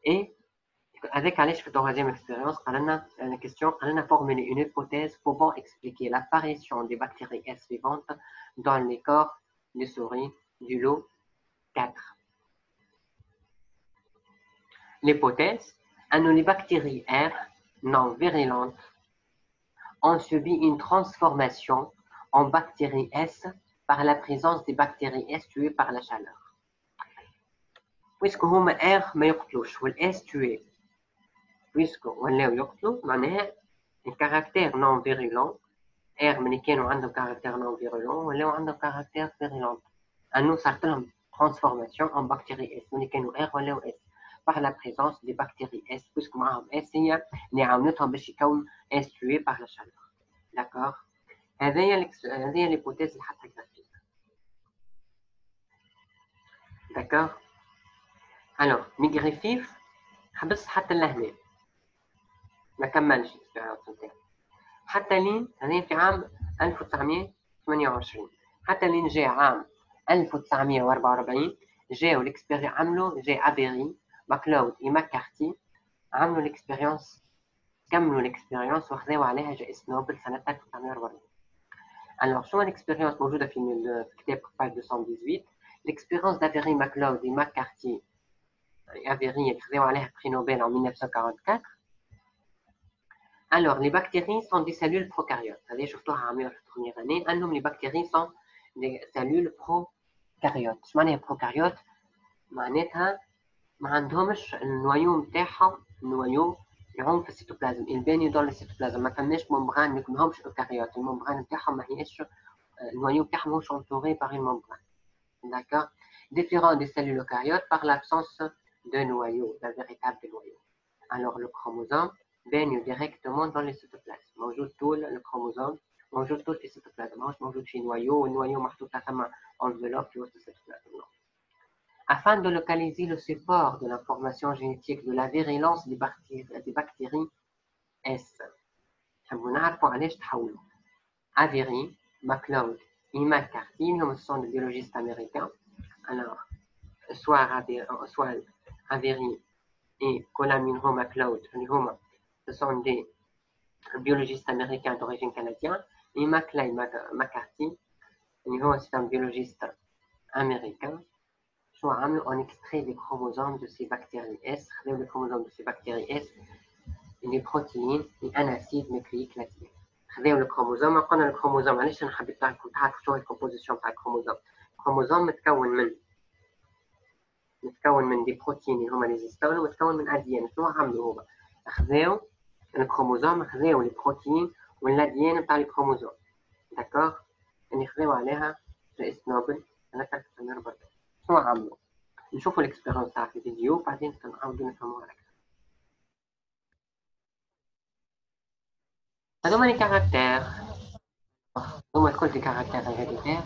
Et avec Alice, dans la troisième expérience, on a formulé une hypothèse pouvant expliquer l'apparition des bactéries S vivantes dans les corps des souris du lot 4. L'hypothèse, les bactéries R non virulentes ont subi une transformation en bactéries S par la présence des bactéries S tuées par la chaleur. Puisque R ما يقتلوش والS tué, puisque ولاو يقتلوا معناها الكاركتير نون فيرولون R ملي كانوا عندهم كاركتير نون فيرولون ولاو عندهم كاركتير فيرولون. انو صارت لهم ترانسفورماسيون ان بكتيري اس ملي كانوا R ولاو S par la présence des bactéries S, puisque معاهم S هي اللي عاونتهم باش يكون S tué par la chaleur. D'accord? هذه l'hypothèse اللي حطها Griffith. D'accord? Alors, Griffith حبس حتى لهنا ما كملش الاكسبيرينس نتاعو حتى لين هذه في عام 1928 حتى لين جاء عام 1944 جاو الاكسبيرينس جاء افيري ماكلود وماكارتي عملوا الاكسبيرينس كملوا الاكسبيرينس وخذوا عليها جائزة نوبل سنة 1944. alors شنو الاكسبيرينس موجودة في كتاب باج 218 الاكسبيرينس d'Avery MacLeod et McCarthy Avery خذوا عليها prix Nobel en 1944. Alors, les bactéries sont des cellules prokaryotes. Vous savez, surtout à la première année, les bactéries sont des cellules prokaryotes. Je veux dire prokaryotes, معناتها ما عندهمش النويو نتاعهم النويو يعوم في السيتوبلازم يبانيو dans le cytoplasme ما كناش ممبران ما كنهمش اوكاريوت الممبران نتاعهم ما هيش النويو نتاعهم ماهوش entouré par une membrane. D'accord? Différent des cellules eucaryotes par l'absence de noyau, d'un véritable noyau. Alors, le chromosome baigne directement dans les cytoplasmes. موجود طول الكروموسوم موجود طول في السيتوبلازم ماهوش موجود في نويو والنويو محطوط ثم enveloppe في وسط السيتوبلازم. Afin de localiser le support de l'information génétique de la virulence des bactéries S. نحبوا نعرفوا علاش تحولوا. Avery, MacLeod et McCarthy, ce sont des biologistes américains. Alors, soit Avery et Colin Munro MacLeod, ce sont des biologistes américains d'origine canadienne, et McCarthy, c'est un biologiste américain, soit on extrait des chromosomes de ces bactéries S, les chromosomes de ces bactéries S, les protéines et un acide nucléique lactique. خذاو الكروموزوم قلنا الكروموزوم علاش انا حبيت تعرفوا شنو هي الكومبوزيسيون تاع الكروموزوم. الكروموزوم متكون من يتكون من دي بروتين اللي هما لي زيستون ويتكون من اديان. شنو عملوا هما؟ خذاو الكروموزوم، خذاو لي بروتين والاديان نتاع لي كروموزوم، داكوغ، اللي خذاو عليها جائزة نوبل سنة 1940. شنو عملوا؟ نشوفوا الاكسبيرونس تاع في الفيديو بعدين نعاودو نفهموها أكثر. هذوما لي كاركتير، هما الكل دي كاركتير هيريديتير.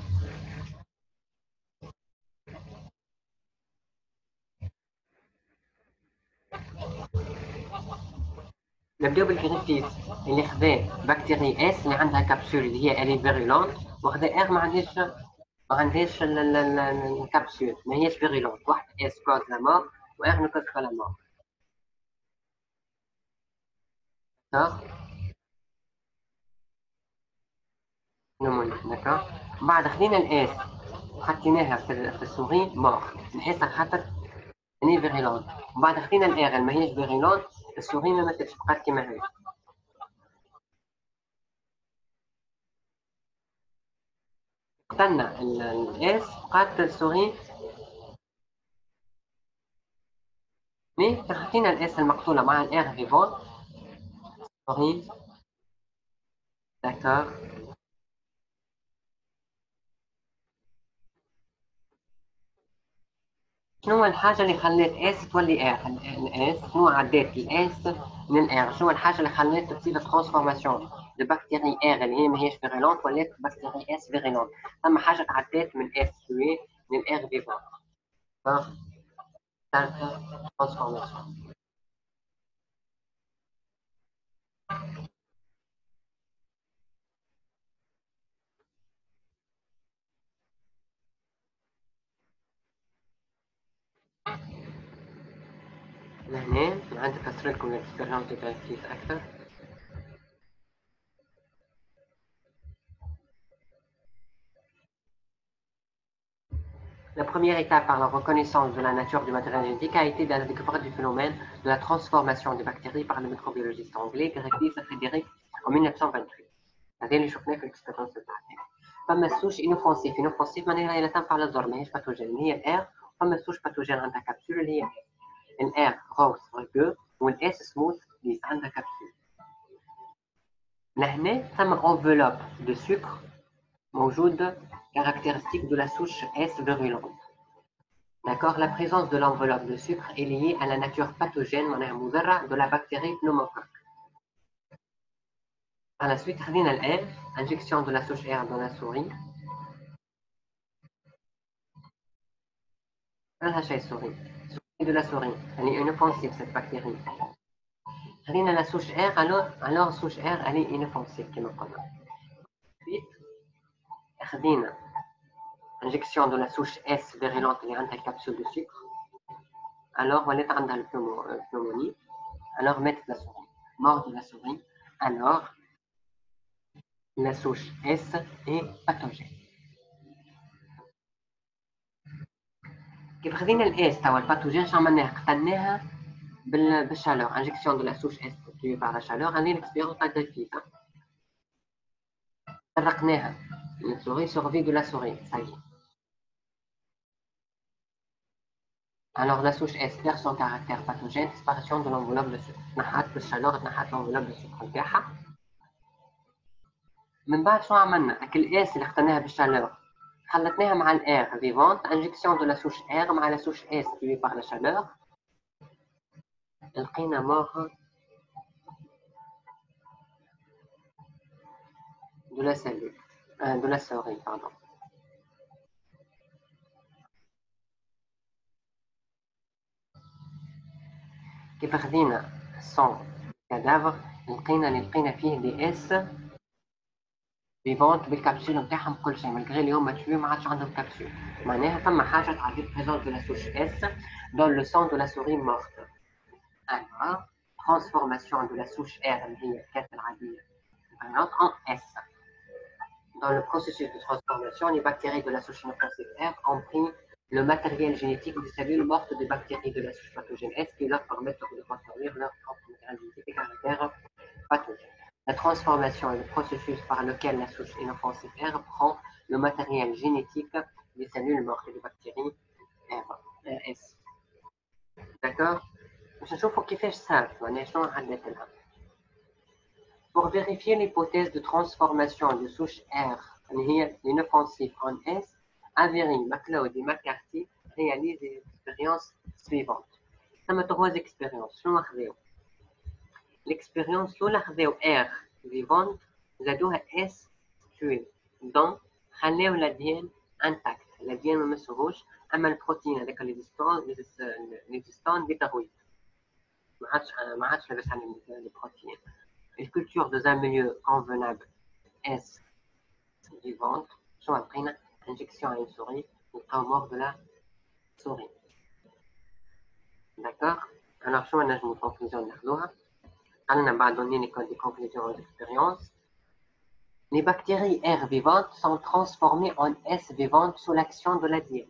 نبداو بالجريفيس اللي خذا بكتيري اس اللي عندها كابسول اللي هي الي فيرولونت، وخذا ار ما عندهاش الكابسول، ما هيش فيرولونت. واحد اس كوز لا مور وار نو كوز با لا مور. داكوغ. بعد خدينا الاس حطيناها في السوري مور، الاس خاطر اني فيرولونت. وبعد خدينا الار اللي ما هيش فيرولونت، السوري ما ماتتش، بقات كيما هي. قتلنا الاس بقات السوري، مي حطينا الاس المقتوله مع الار فيفون سوري. داكوغ. شنو الحاجه اللي خلت اس تولي ار؟ الاس شنو عدات الاس من الار؟ شنو الحاجه اللي خلت تصير ترانسفورماسيون دو بكتيري ار اللي هي ماهيش فيرولونت ولات بكتيري اس فيرولونت؟ ثم حاجه عدات من اس توي من ار فيفون. ترانسفورماسيون. لهنا عندي كسر لكم الاكسبيريونس تاع كيف اكثر. La première étape par la reconnaissance de la nature du matériel génétique a été dans la découverte du phénomène de la transformation des bactéries par le microbiologiste anglais Griffith Frederick en 1928. هذا اللي شفناه في الاكسبيريونس تاعنا. فما السوش انوفونسيف، انوفونسيف معناها لا تنفع للضر، ماهيش باثوجين، هي الار. فما السوش باثوجين عندها كبسول اللي هي الار روس ريجو، والاس سموث ليس عندها كبسول. لهنا ثم انفلوب دو سكر موجود caractéristique de la souche S virulente. D'accord. La présence de l'enveloppe de sucre est liée à la nature pathogène de la bactérie pneumocoque. Par la suite, injection de la souche R dans la souris. Souris de la souris, elle est inoffensive cette bactérie. La souche R, alors souche R, elle est inoffensive كما قلنا. Ensuite, injection de la souche S virulente اللي عندها capsule de sucre. Alors, ولات عندها البنeumonie. Alors, mettre la souris. Mort de la souris. Alors, la souche S est pathogène. كيف خذينا الاس توا الباثوجين عملناها قتلناها بالشالور، انجكسيون دو لا سوش اس تي بار لا شالور. هذه الاكسبيرونس تاع غريفيث. فرقناها السوري سورفي دو لا سوري ساي. Alors la souche S perd son caractère pathogène, disparition de l'enveloppe de sucre. تنحات بالشالور، تنحات l'enveloppe de sucre نتاعها. من بعد شنو عملنا؟ الاس اللي اخترناها بالشالور خلطناها مع الار فيفونت، انجكسيون دو لا سوش ار مع لا سوش اس تي بار لا شالور. لقينا مور de la cellule, de la souris, pardon. كيف خذينا son cadavre لقينا فيه دي اس فيفونت بالكبسول نتاعهم كل شيء، مالغري اللي هما تشوي ما عادش عندهم كبسول. معناها ثم حاجه تعدي بريزونس دو لا سوش اس dans le sang de la souris morte. Alors, transformation de la souche R اللي هي الكات العاديه en S. Dans le processus de transformation, les bactéries de la souche inoffensive R ont pris le matériel génétique des cellules mortes des bactéries de la souche pathogène S qui leur permettent de transformer leur propre matériel génétique et caractère pathogène. La transformation est le processus par lequel la souche inoffensive R prend le matériel génétique des cellules mortes des bactéries S. d'accord. باش نشوفوا كيفاش صارت معناها شنو عدت لها. Pour vérifier l'hypothèse de transformation de souche R l'inoffensif en S, Avery, MacLeod et McCarthy réalisent les expériences suivantes. Ça m'a trois expériences. شنو خذاو؟ L'expérience الأولى خذاو R vivante زادوها S tuée. Donc خلاو l'ADN intact. l'ADN ما مسهوش أما البروتين هذاك l'existant détruit. ما عادش لاباس على البروتين. Une culture dans un milieu convenable S vivante, soit après une injection à une souris, ou à mort de la souris. D'accord. Alors, je vais vous conclusion de l'art. On va donner des conclusions d'expérience. Les bactéries R vivantes sont transformées en S vivantes sous l'action de l'ADN.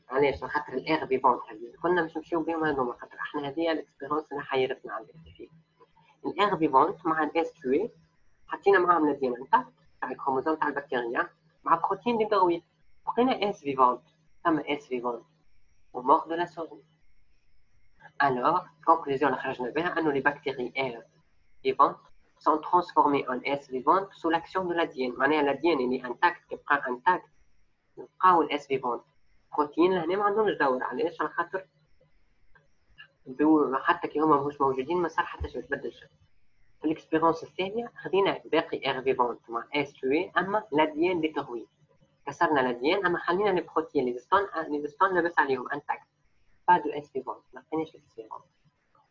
علاش خاطر الار فيفونت هذه كنا باش نمشيو بهم هذوما خاطر احنا هذه الاكسبيرونس اللي حيرتنا على الفيزيك. الار فيفونت مع الاس كيو حطينا معاهم الدي ان تاع الكروموزوم تاع البكتيريا مع بروتين دي درويت بقينا اس فيفونت ثم اس فيفونت ومور دو لا سوري. الوغ كونكلوزيون اللي خرجنا بها انه لي بكتيري ار فيفونت sont transformées en S vivantes sous l'action de l'ADN. معناها الاديان اللي انتاكت كيبقى انتاكت نبقاو الاس فيفونت بروتين لهنا ما عندهمش دور. علاش؟ على خاطر حتى كي هما مش موجودين ما صار حتى شيء تبدلش. في الاكسبيرونس الثانيه خدينا باقي ار فيفونت مع اس كيو اما لاديان ديتروي كسرنا لاديان اما خلينا لي بروتين لي ديستون لاباس عليهم انتاكت با دو اس فيفونت ما لقيناش الاكسبيرونس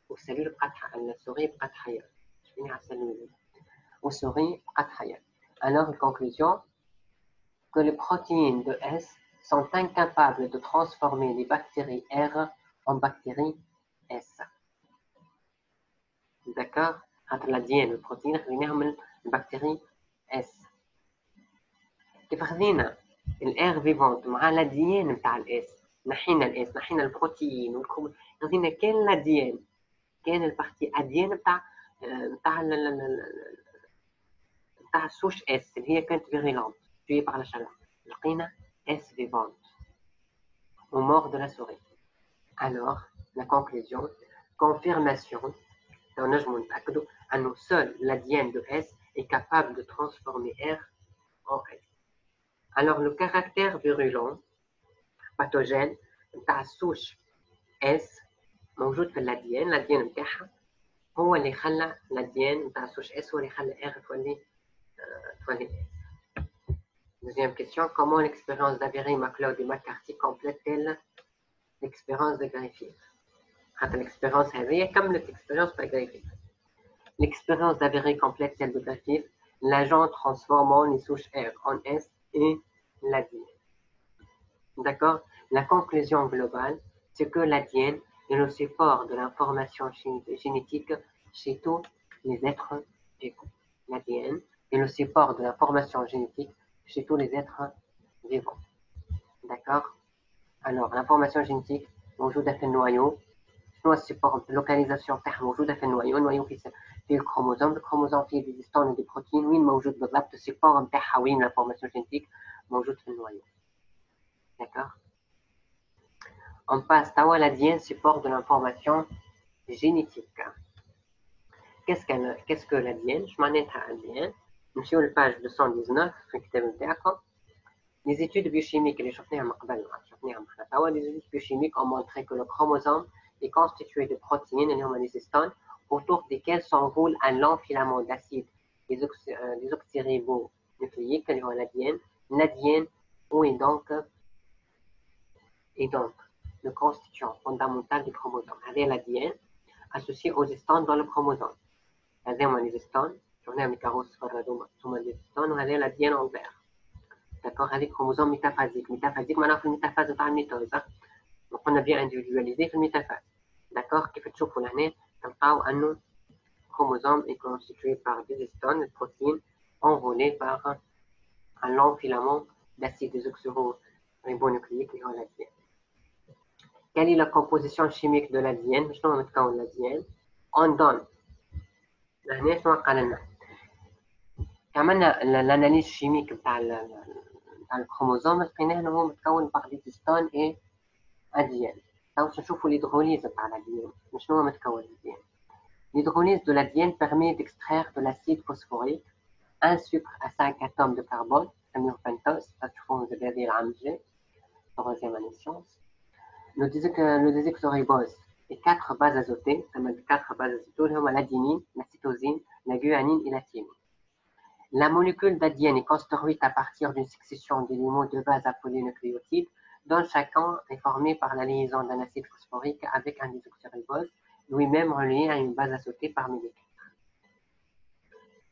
والسلول بقات السوري بقات حيه شفنا على السلول والسوري بقات حيه. Alors une conclusion que les protéines de S sont incapables de transformer les bactéries R en bactéries S. D'accord. خاطر الاديان والبروتين خذيناهم من البكتيري اس. كيف خذينا الار فيفونت مع الاديان نتاع الاس نحينا الاس نحينا البروتين والكروموزوم خذينا كان الاديان كان البارتي اديان نتاع نتاع السوش اس اللي هي كانت فيريلونت في بار لا شالور لقينا اس فيفونت ومور دو لا سوري. Alors la conclusion confirmation نجمو نتأكدوا أنه seul l'ADN de S est capable de transformer R en S. Alors le caractère virulent pathogène نتاع السوش S موجود في الADN نتاعها هو اللي خلى الADN نتاع السوش S هو اللي خلى R تولي S. Deuxième question, comment l'expérience d'Avery, MacLeod et McCarthy complète-t-elle l'expérience de Griffith? L'expérience هذه كملت l'expérience de Griffith. L'expérience d'Avery complète celle de Griffith, l'agent transformant les souches R en S et l'ADN. D'accord. La conclusion globale, c'est que l'ADN est le support de l'information génétique chez tous les êtres vivants. L'ADN est le support de l'information génétique chez tous les êtres vivants. D'accord. Alors, l'information génétique موجودة في النويو. شنو السيبور اللوكاليزاسيون تاعها موجوده في النويو فيه الكروموزوم فيه دي ديستون ودي بروتين وين موجود بالضبط السيبور نتاعها وين لافورماسيون جينيتيك موجود في النويو. داكوغ. On passe توا l'ADN support de l'information génétique. Qu'est-ce que l'ADN؟ اش معناتها ADN؟ نمشيو للباج 219 في الكتاب نتاعكم. Les études biochimiques اللي شفناهم من قبل شفناهم حنا توا les études biochimiques ont montré que le chromosome est constitué de protéines les histones autour desquelles s'enroule un long filament d'acide désoxyribonucléique اللي هو l'ADN. L'ADN est donc le constituant fondamental du chromosome. هذا l'ADN associé aux histones dans le chromosome. هذا هما les histones شفناهم les carreaux صفر هذوما les histones وهذا l'ADN en vert. D'accord. هذه كروموزوم ميتافازيك معناها في الميتافاز تاع الميتوز وقلنا بيان انديفيدواليزي في الميتافاز. داكوغ. كيف تشوفوا لهنا تلقاو انه chromosome est constitué par des histones de protéines enrôlées par un long filament d'acide désoxyribonucléique اللي هو l'ADN. Quelle est la composition chimique de l'ADN؟ شنو متكون l'ADN؟ on donne لهنا شنو قال لنا عملنا الاناليز شيميك نتاع الكروموزوم لقيناه انه هو متكون par des histones et ADN. Donc, نشوفوا l'hydrolyse تاع l'ADN. شنو هو متكون الADN. L'hydrolyse de l'ADN permet d'extraire de l'acide phosphorique un sucre à 5 atomes de carbone, نسميوه pentose. تشوفوه زاد هذه العام الجاي troisième année sciences. Le désoxyribose et 4 bases azotées, 4 bases azotées, اللي هما l'adénine, la cytosine, la guanine et la thymine. La molécule d'ADN est construite à partir d'une succession d'éléments de base appelés nucléotides, dont chacun est formé par la liaison d'un acide phosphorique avec un désoxyribose, lui-même relié à une base azotée parmi les quatre.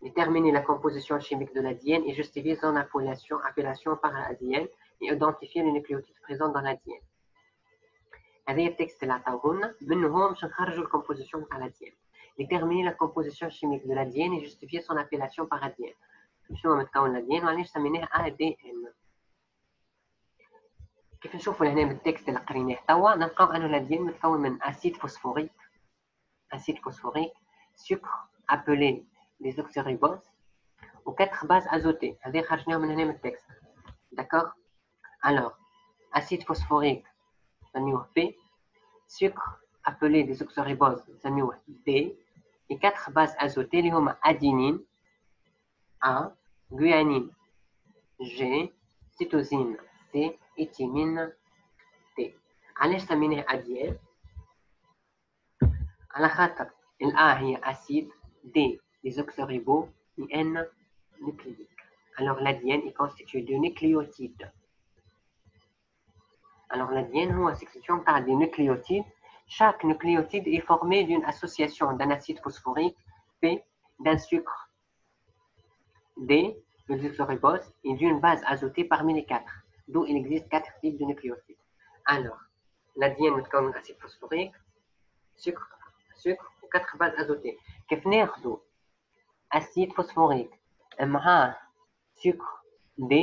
Déterminer la composition chimique de l'ADN et justifier son appellation par l'ADN et identifier les nucléotides présents dans l'ADN. هذا التكست اللي عطاوهولنا منه هو باش نخرجوا الكومبوزيسيون تاع l'ADN. Déterminer la composition chimique de l'ADN et justifier son appellation par ADN. شنو متكون الADN وعلاش سميناه ADN. كيف نشوفوا هنا من التكست اللي قريناه توا نلقاو انه الADN متكون من acide phosphorique, sucre appelé désoxyribose و 4 bases azotées. هذه خرجناهم من هنا من التكست. D'accord. Alors, acide phosphorique نسميوه P, sucre appelé désoxyribose نسميوه D, et 4 bases azotées اللي هما adénine A, guanine G, cytosine C et thymine T. علاش سميناه ADN؟ على خاطر ال A هي acide, D désoxyribo et N nucléique. Alors l'ADN est constitué de nucléotides. Alors l'ADN هو section par des nucléotides. Chaque nucléotide est formé d'une association d'un acide phosphorique P, d'un sucre D, le désoxyribose, et d'une base azotée parmi les quatre, d'où il existe 4 types de nucléotides. Alors, l'ADN متكون من acide phosphorique, sucre و 4 bases azotées. كيف ناخذوا acide phosphorique معاه sucre D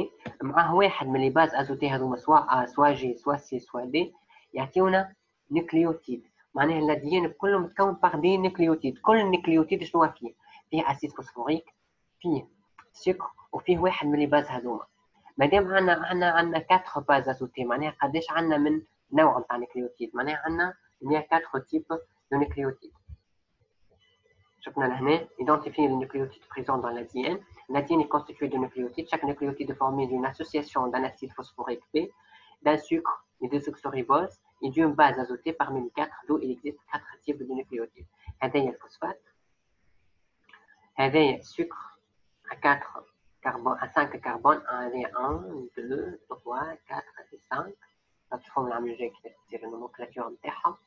معاه واحد من les bases azotées هذوما سواء A سواء G سواء C سواء D يعطيونا نيوكليوتيد. معناها الADN كله متكون par des nucléotides. كل النيوكليوتيد شنو فيه acide phosphorique, فيه سكر وفيه واحد من لي باز هذوما. مادام عندنا 4 باز ازوتي معناها قداش عندنا من نوع نتاع نيوكليوتيد. معناها عندنا 4 تيب دو نيوكليوتيد. شفنا لهنا identifier les nucléotides présents dans l'ADN. L'ADN est constitué de nucléotides. Chaque nucléotide est formé d'une association d'un acide phosphorique P, d'un sucre et de désoxyribose et d'une base azotée parmi les 4, d'où il existe 4 types de nucléotides. هذا هي الفوسفات, هذا هي السكر à 4 carbone, à 5 carbone, 1, 2, 3, 4, 5. تشوفوا العمل الجاي كيف تصير النومنكلاتور نتاعها.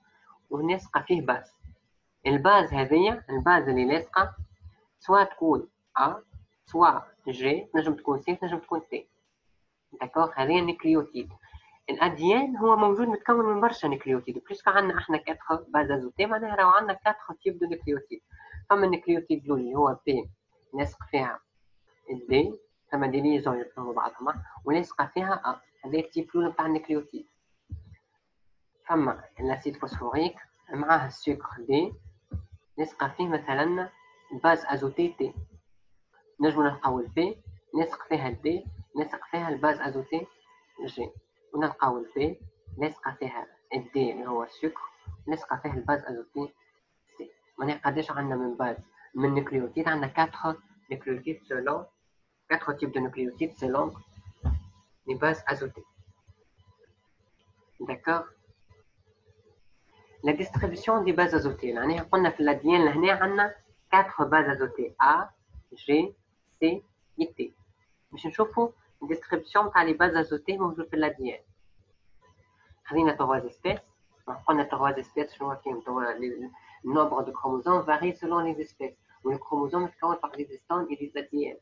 ونلصق فيه باز. الباز هذيا الباز اللي لاصقه سواء تكون A سواء G تنجم تكون C تنجم تكون T. داكوغ. هذه النيوكليوتيد. الاديان هو موجود متكون من برشا نيوكليوتيد. بليس عندنا احنا 4 باز ازوتي معناها راهو عندنا 4 تيب دو نيوكليوتيد. فما النيوكليوتيد الاول اللي هو P لاصق فيها الدي ثم دي ليزون يرتبطوا بعضهما ولصق فيها A. هذا التيب الاول نتاع النيوكليوتيد. فما الاسيد فوسفوريك معاه السكر دي لصق فيه مثلا باز ازوتي تي. نجمو نلقاو البي لصق فيها الدي لصق فيها الباز ازوتي جي. ونلقاو البي لصق فيها الدي اللي هو السكر لصق فيها الباز ازوتي سي. معناها قداش عندنا من باز من نيوكليوتيد؟ عندنا 4 nucléotides selon 4 types de nucléotides selon les bases azotées. D'accord. La distribution des bases azotées. يعني قلنا في الأديان لهنا عندنا 4 bases azotées A, G, C et T. باش نشوفوا distribution تاع les bases azotées موجود في الأديان. خلينا 3 espèces. قلنا 3 espèces شنو كاين توا le nombre de chromosomes varie selon les espèces. والكروموزوم متكون par des histones et des ADN.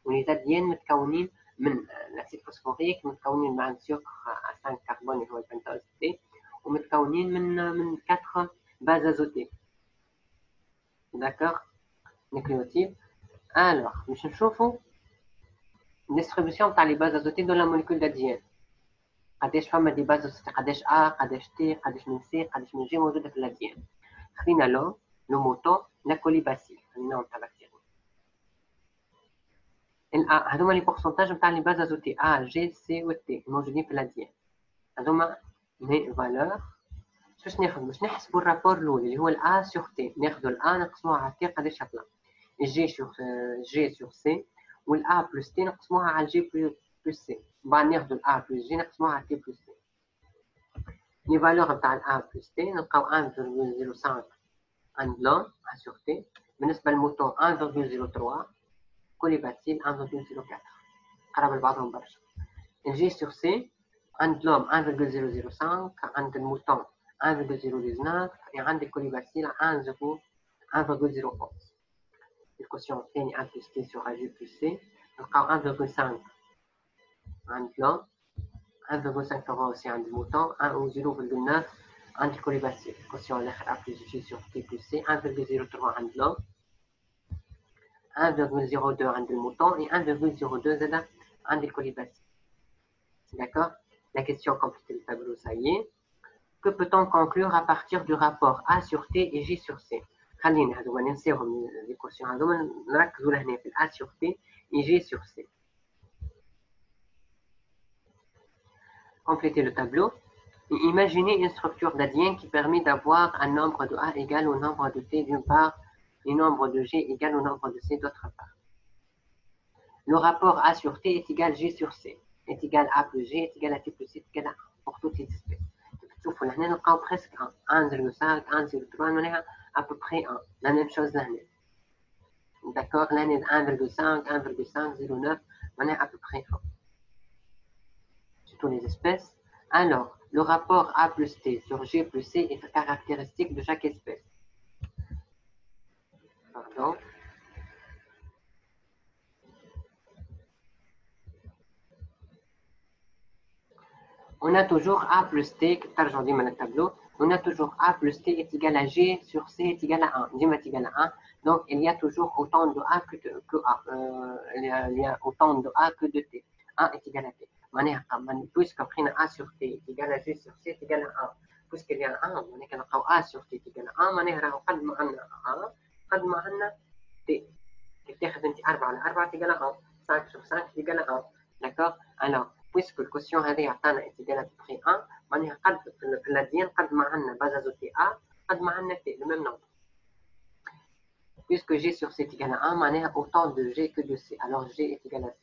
والأديان متكونين من الأسيد فوسفوريك متكونين مع السكر à 5 كربون اللي هو البنتوز T ومتكونين من 4 bases azotées. D'accord. Nucléotides. Alors, باش نشوفوا distribution تاع les bases azotées dans la molécule d'ADN. قداش فما دي باز azotées قداش A قداش T قداش من C قداش من G موجودة في الأديان. خلينا لو موتو لا كوليباسيل خلينا نتاع بكتيريا. هذوما لي بورسونتاج نتاع لي باز azotées A, G, C و T موجودين في الأديان. هذوما لي فالور باش ناخذ باش نحسبوا الرابور الاول اللي هو الA sur T، ناخذوا الA نقسموها على T قداش يطلع G sur C، والA plus T نقسموها على G plus C، بعد ناخذوا الA plus G نقسموها على T plus C. لي فالور نتاع الA plus T نلقاو 1,05 عند l'homme A sur T، بالنسبة للموتون 1,03، كوليباتيل 1,04، قراب لبعضهم برشا. الجي سور سي عند لوم 1,005، عند الموتون 1,019، عند الكوليباسيل 1,011. الكوسيون الثاني A plus T sur A G plus C نلقاو 1,5 عند لوم، 1,5 aussi عند الموتون، 0,9 عند الكوليباسيل. الكوسيون الاخر A plus G sur T plus C 1,03 عند لوم، 1,02 عند الموتون et 1,02 زاد عند الكوليباسيل. D'accord? La question complète le tableau, ça y est. Que peut-on conclure à partir du rapport A sur T et J sur C? خلينا هذوما ننساوهم l'équation هذوما نركزوا لهنا في A sur T et J sur C. Complétez le tableau. Et imaginez une structure d'Adien qui permet d'avoir un nombre de A égal au nombre de T d'une part et nombre de G égal au nombre de C d'autre part. Le rapport A sur T est égal G sur C est égal à A plus G est égal à T plus C est égal à 1 pour toutes les espèces. تشوفوا لهنا نلقاو presque 1,5 1,03 معناها à peu près 1 la même chose لهنا. D'accord, لهنا 1,5 1,5 0,9 معناها à peu près 1 sur toutes les espèces. Alors le rapport A plus T sur G plus C est caractéristique de chaque espèce. Pardon. On a toujours A plus T, aujourd'hui dans le tableau, on a toujours A plus T est égal à G sur C est égal à 1, G est égal à 1, donc il y a toujours autant de A que A, il y a autant de A que de T, A est égal à T. Puisqu'on prend A sur T est égal à G sur C est égal à 1, puisqu'il y a 1, on a A sur T est égal à 1, معناها قد ما عندنا A قد ما عندنا T. كيف تاخذ انت 4 على 4 est égal à 1, 5 sur 5 est égal à 1, d'accord? Alors puisque le quotient هذا يعطينا est égal à peu près 1 معناها قد في الاديان قد ما عندنا base azotée A قد ما عندنا T le même nombre. Puisque G sur C est égal à 1 معناها autant de G que de C, alors G est égal à C.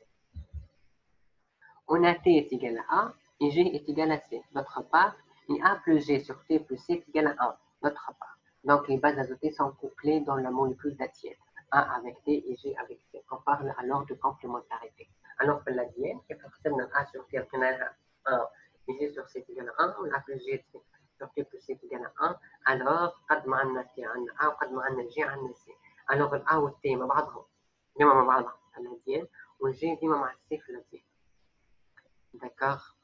On a T est égal à A et G est égal à C d'autre part, et A plus G sur T plus C est égal à 1 d'autre part. Donc les bases azotées sont couplées dans la molécule d'Atienne, A avec T et G avec C. On parle alors de complémentarité. Alors que la diète, il faut que A sur T est égal à 1 et G sur C est égal à 1, ou A plus G sur T plus C est égal à 1, alors قد ما عندنا T عندنا A وقد ما عندنا G عندنا C. Alors ال A و T مع بعضهم ديما مع بعضهم في la diète وال G ديما مع C في la diète. D'accord?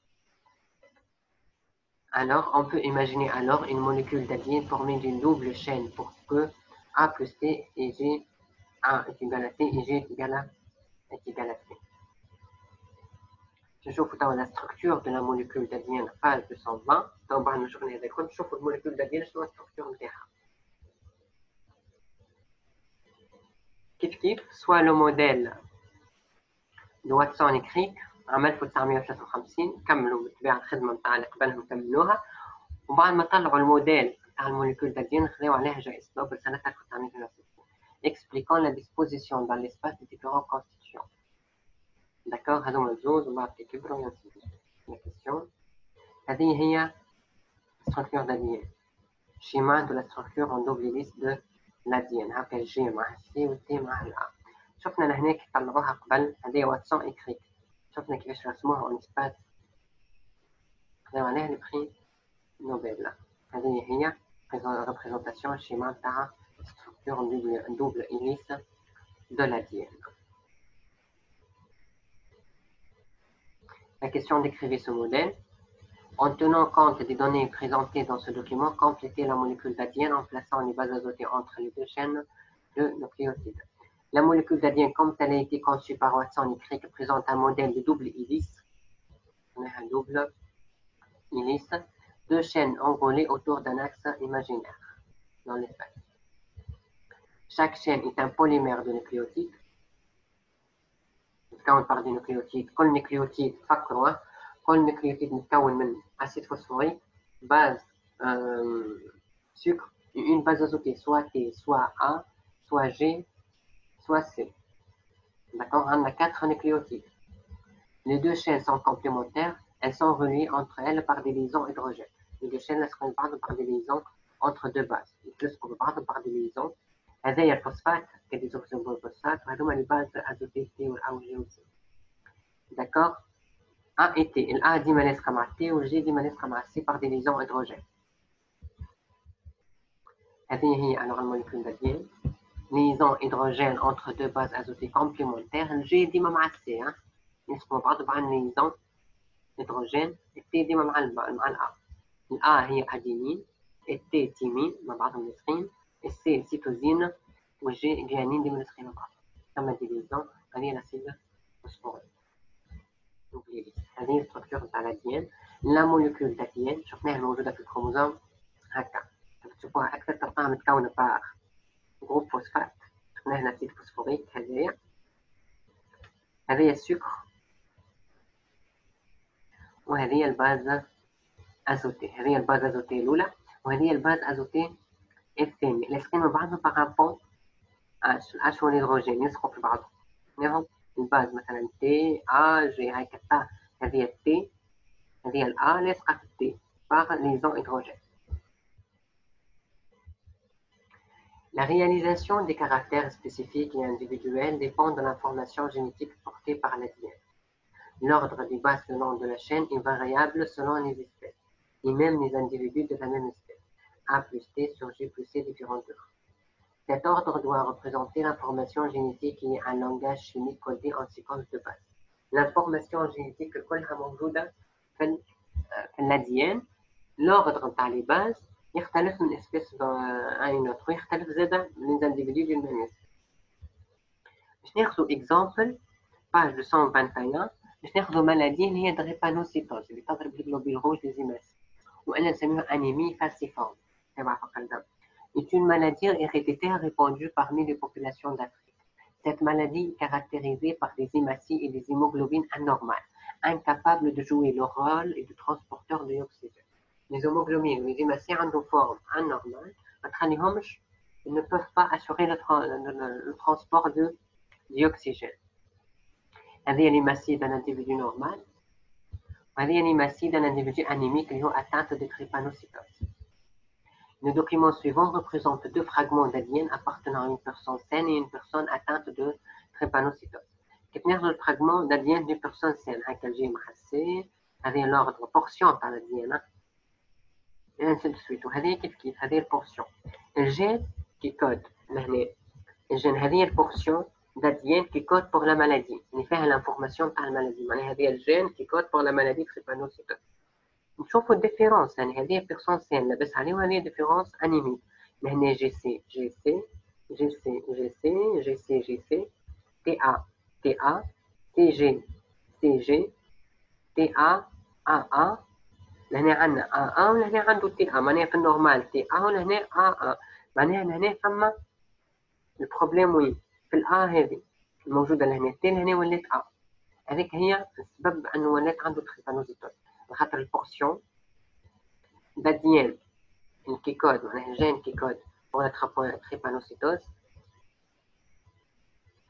Alors on peut imaginer alors une molécule d'adiène formée d'une double chaîne pour que A plus T et G, A est égal à T et G est égal à T. نشوفوا توا la structure de la molécule d'adiène page 220. تو بعد ما شفنا هذا الكل نشوفوا الموليكول d'adiène شنو الستركتور نتاعها. كيف soit le modèle de Watson et Crick عام 1953 كملوا بالطبيعة الخدمة نتاع اللي قبلهم كملوها، وبعد ما طلعوا الموديل تاع الموليكول d'adiène خذاو عليها جائزة نوبل سنة 1960 expliquant la disposition dans l'espace des différents constituants. D'accord, هذوما الزوز وبعد كيكبروا ينسي. La question هذه هي structure d'adiène. Schéma de la structure en double hélice de l'adiène هكا G مع C و T مع A. شفنا لهنا كي طلعوها قبل هذه واتسون اي كريك، شفنا كيفاش رسموها اون سباس خذاو عليها البري نوبل. هذه هي ريبريزونطاسيون شيما تاع structure en double hélice de l'adiène. La question décrivait ce modèle. En tenant compte des données présentées dans ce document, complétez la molécule d'adiène en plaçant les bases azotées entre les deux chaînes de nucléotides. La molécule d'adiène, comme elle a été conçue par Watson et Crick, présente un modèle de double hélice. On a un double hélice, deux chaînes enroulées autour d'un axe imaginaire dans l'espace. Chaque chaîne est un polymère de nucléotides. نتكون par des nucléotides. كل نيوكليوتيد فكروا كل نيوكليوتيد متكون من أسيد فوسفوريك base sucre, une base azotée, soit T, soit A, soit G, soit C. D'accord? On a 4 nucléotides. Les deux chaînes sont complémentaires, elles sont reliées entre elles par des liaisons hydrogènes. Les deux chaînes sont بعضهم par des liaisons entre deux bases. يتلصقوا ببعضهم par des liaisons. هذايا الفوسفات كديزوكسيبوفوسفات وهذوما les bases azotées T والA والG والC. D'accord? A et T. الA ديما لاصقة مع T والG ديما لاصقة مع C par des liaisons hydrogènes. هذه هي alors الموليكول ديال liaison hydrogène entre deux bases azotées complémentaires. الG ديما مع C يلصقوا بعض بعض liaison هيدروجين. التي ديما مع الأ. الأ هي أدينين، التي تيمين مع بعضهم لاصقين، السي سيتوزين والجي جيانين ديما لاصقين مع بعض. ثم ديفيزيون هذه الأسيد فوسفوريك. هذه الستركتور نتاع الأديان. لا موليكول تاع شفناها موجودة في الكروموزوم هكا. تشوفوها أكثر تلقاها متكونة باغ جروب فوسفات. شفناه الأسيد فوسفوريك هذايا السكر وهذه الباز ازوتي. هذه الباز ازوتي الاولى وهذه الباز ازوتي الثانيه لاصقين مع بعضهم بارابون اش والهيدروجين يلصقوا في بعضهم. نعم الباز مثلا تي ا جي هاي كتا. هذه التي هذه الأ لاصقة في التي par liaison hydrogène. La réalisation des caractères spécifiques et individuels dépend de l'information génétique portée par l'ADN. L'ordre des bases le long de la chaîne est variable selon les espèces, et même les individus de la même espèce. A plus T sur G plus C différents d'eux. Cet ordre doit représenter l'information génétique et un langage chimique codé en séquence de base. L'information génétique كلها موجودة في الADN. l'ordre بتاع les bases يختلف من espèce à une autre ويختلف زادا من les individus d'une même espèce. باش ناخذوا exemple page 221 باش ناخذوا مالادي اللي هي دريبانوسيتوز اللي تضرب الجلوبيل روج دي زيماس وانا نسميها انيمي فالسيفورم تبع فقر الدم. est une maladie héréditaire répandue parmi les populations d'Afrique. Cette maladie est caractérisée par des hématies et des hémoglobines anormales, incapables de jouer le rôle de transporteurs de l'oxygène. Les hémoglobines ou les hématies ont une forme anormale, ils ne peuvent pas assurer le transport de dioxygène. هذه الهيماتيه d'un individu normal وهذه الهيماتيه d'un individu anémique اللي هو atteinte de drépanocytose. Le document suivant représente deux fragments d'ADN appartenant à une personne saine et une personne atteinte de drépanocytose. كيف ناخذ الفراغمون d'ADN d'une personne saine هكا الجي محسي هذه l'ordre portion تاع الADN et ainsi de suite. وهذه كيف هذه البورسيون الجين كي كود لهنا الجين هذه البورسيون d'ADN qui code pour la maladie. Il fait l'information par la maladie. Il y a le gène qui code pour la maladie drépanocytose. نشوفوا الديفيرونس يعني هذه بيرسون سين لاباس عليه وهذه ديفيرونس انيمي. هنا جي سي جي سي جي سي جي سي جي سي جي سي تي ا تي ا تي جي تي جي تي ا ا ا. لهنا عندنا ا ا ولهنا عنده تي ا معناها في النورمال تي ا ولهنا ا ا معناها لهنا فما البروبليم وين في الأ هذه الموجودة لهنا تي لهنا ولات أ. هذيك هي السبب أنه ولات عنده دريبانوسيتوز خاطر البورسيون d'ADN كي كود معناها الجين كي كود بور دريبانوسيتوز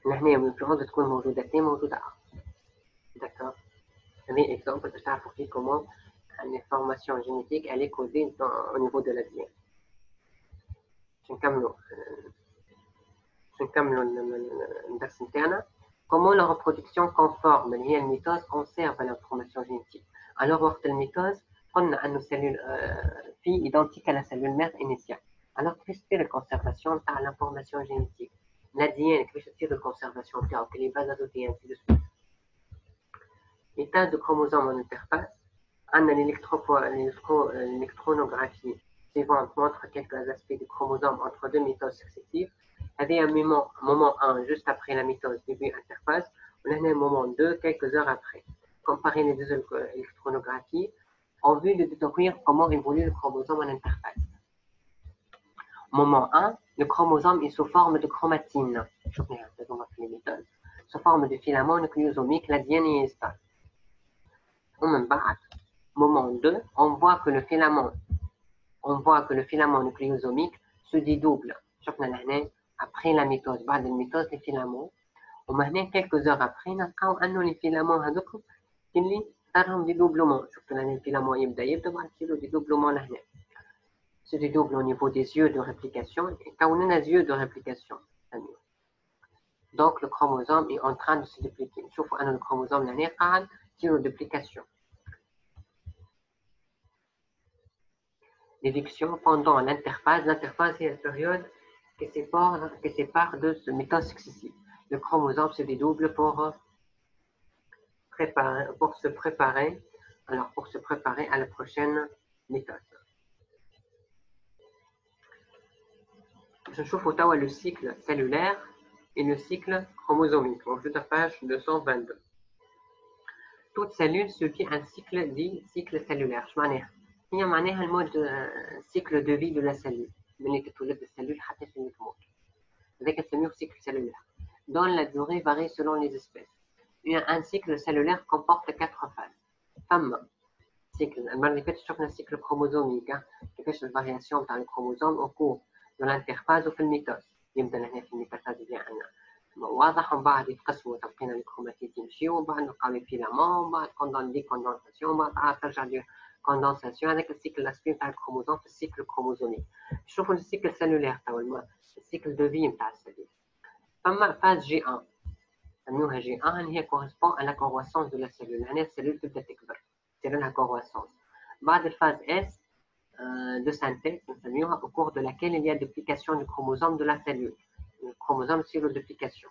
لهنا المفروض تكون موجودة تي موجودة أ. داكور. هذه إكزامبل باش تعرفوا كي كومون l'information génétique elle est codée au niveau de l'ADN. نكملوا الدرس نتاعنا. Comment la reproduction conforme اللي هي الميتوز conserve l'information génétique. Alors وقت الميتوز قلنا أنه cellule fille identique à la cellule mère initiale. Alors كيفاش تصير الكونسيرفاسيون تاع l'information génétique. l'ADN كيفاش تصير الكونسيرفاسيون تاعو كي لي باز ازوتيين ainsi de suite. L'état de chromosome en interface. عندنا l'électronographie suivante montre quelques aspects du chromosome entre deux mitoses successives. Il y a un moment 1 juste après la mitose début interface, et là, un moment 2 quelques heures après. Comparer les deux électronographies en vue de découvrir comment évolue le chromosome en interface. Moment 1, le chromosome est sous forme de chromatine, sous forme de filament nucléosomique, l'ADN est stable. Moment 2, on voit que le filament on voit que le filament nucléosomique se dédouble. Après la mitose, بعد الميتوز les filaments ومهنا quelques heures après نلقاو انه les filaments هذوك اللي صارهم دي دوبلومون. شفتوا هنا الفيلامون يبدا بعد يصيروا دي دوبلومون لهنا. Se dédouble au niveau des yeux de réplication et quand on a des yeux de réplication. Donc le chromosome est en train de se dupliquer. شوفوا أن le chromosome لهنا قاعد يصير duplication. L'éviction pendant l'interphase. L'interphase est la période qui sépare de ce mitose successif. Le chromosome se dédouble pour se préparer à la prochaine mitose. Je chauffe au tawa le cycle cellulaire et le cycle chromosomique. Donc, je suis à page 222. Toute cellule subit un cycle dit cycle cellulaire. Il y a un mode cycle de vie de la cellule. Avec un cycle cellulaire, dont la durée varie selon les espèces. Un cycle cellulaire comporte 4 phases. Femme, cycle, un cycle chromosomique, qui fait une variation dans le chromosome au cours de l'interphase ou في الميتوز. يبدا هنا في الميتافاز ديالنا واضح، ومن بعد يتقسموا تلقينا الكروماتيد يمشيو، ومن بعد نلقاو لي فيلامون، ومن بعد دي كوندنساسيون، ومن بعد عاد ترجع دير كوندنساسيون. هذاك السيكل الاسبي نتاع الكروموزوم في السيكل الكروموزومي. شوفوا السيكل سيلولير توا السيكل دو في نتاع السيلول. فما فاز جي 1 نسميوها جي 1 هي كورسبون à la croissance de la cellule. هنا السيلول تبدا تكبر، تصير لها croissance. بعد الفاز اس de synthèse, au cours de laquelle il y a duplication du chromosome de la cellule. Le chromosome sur la duplication.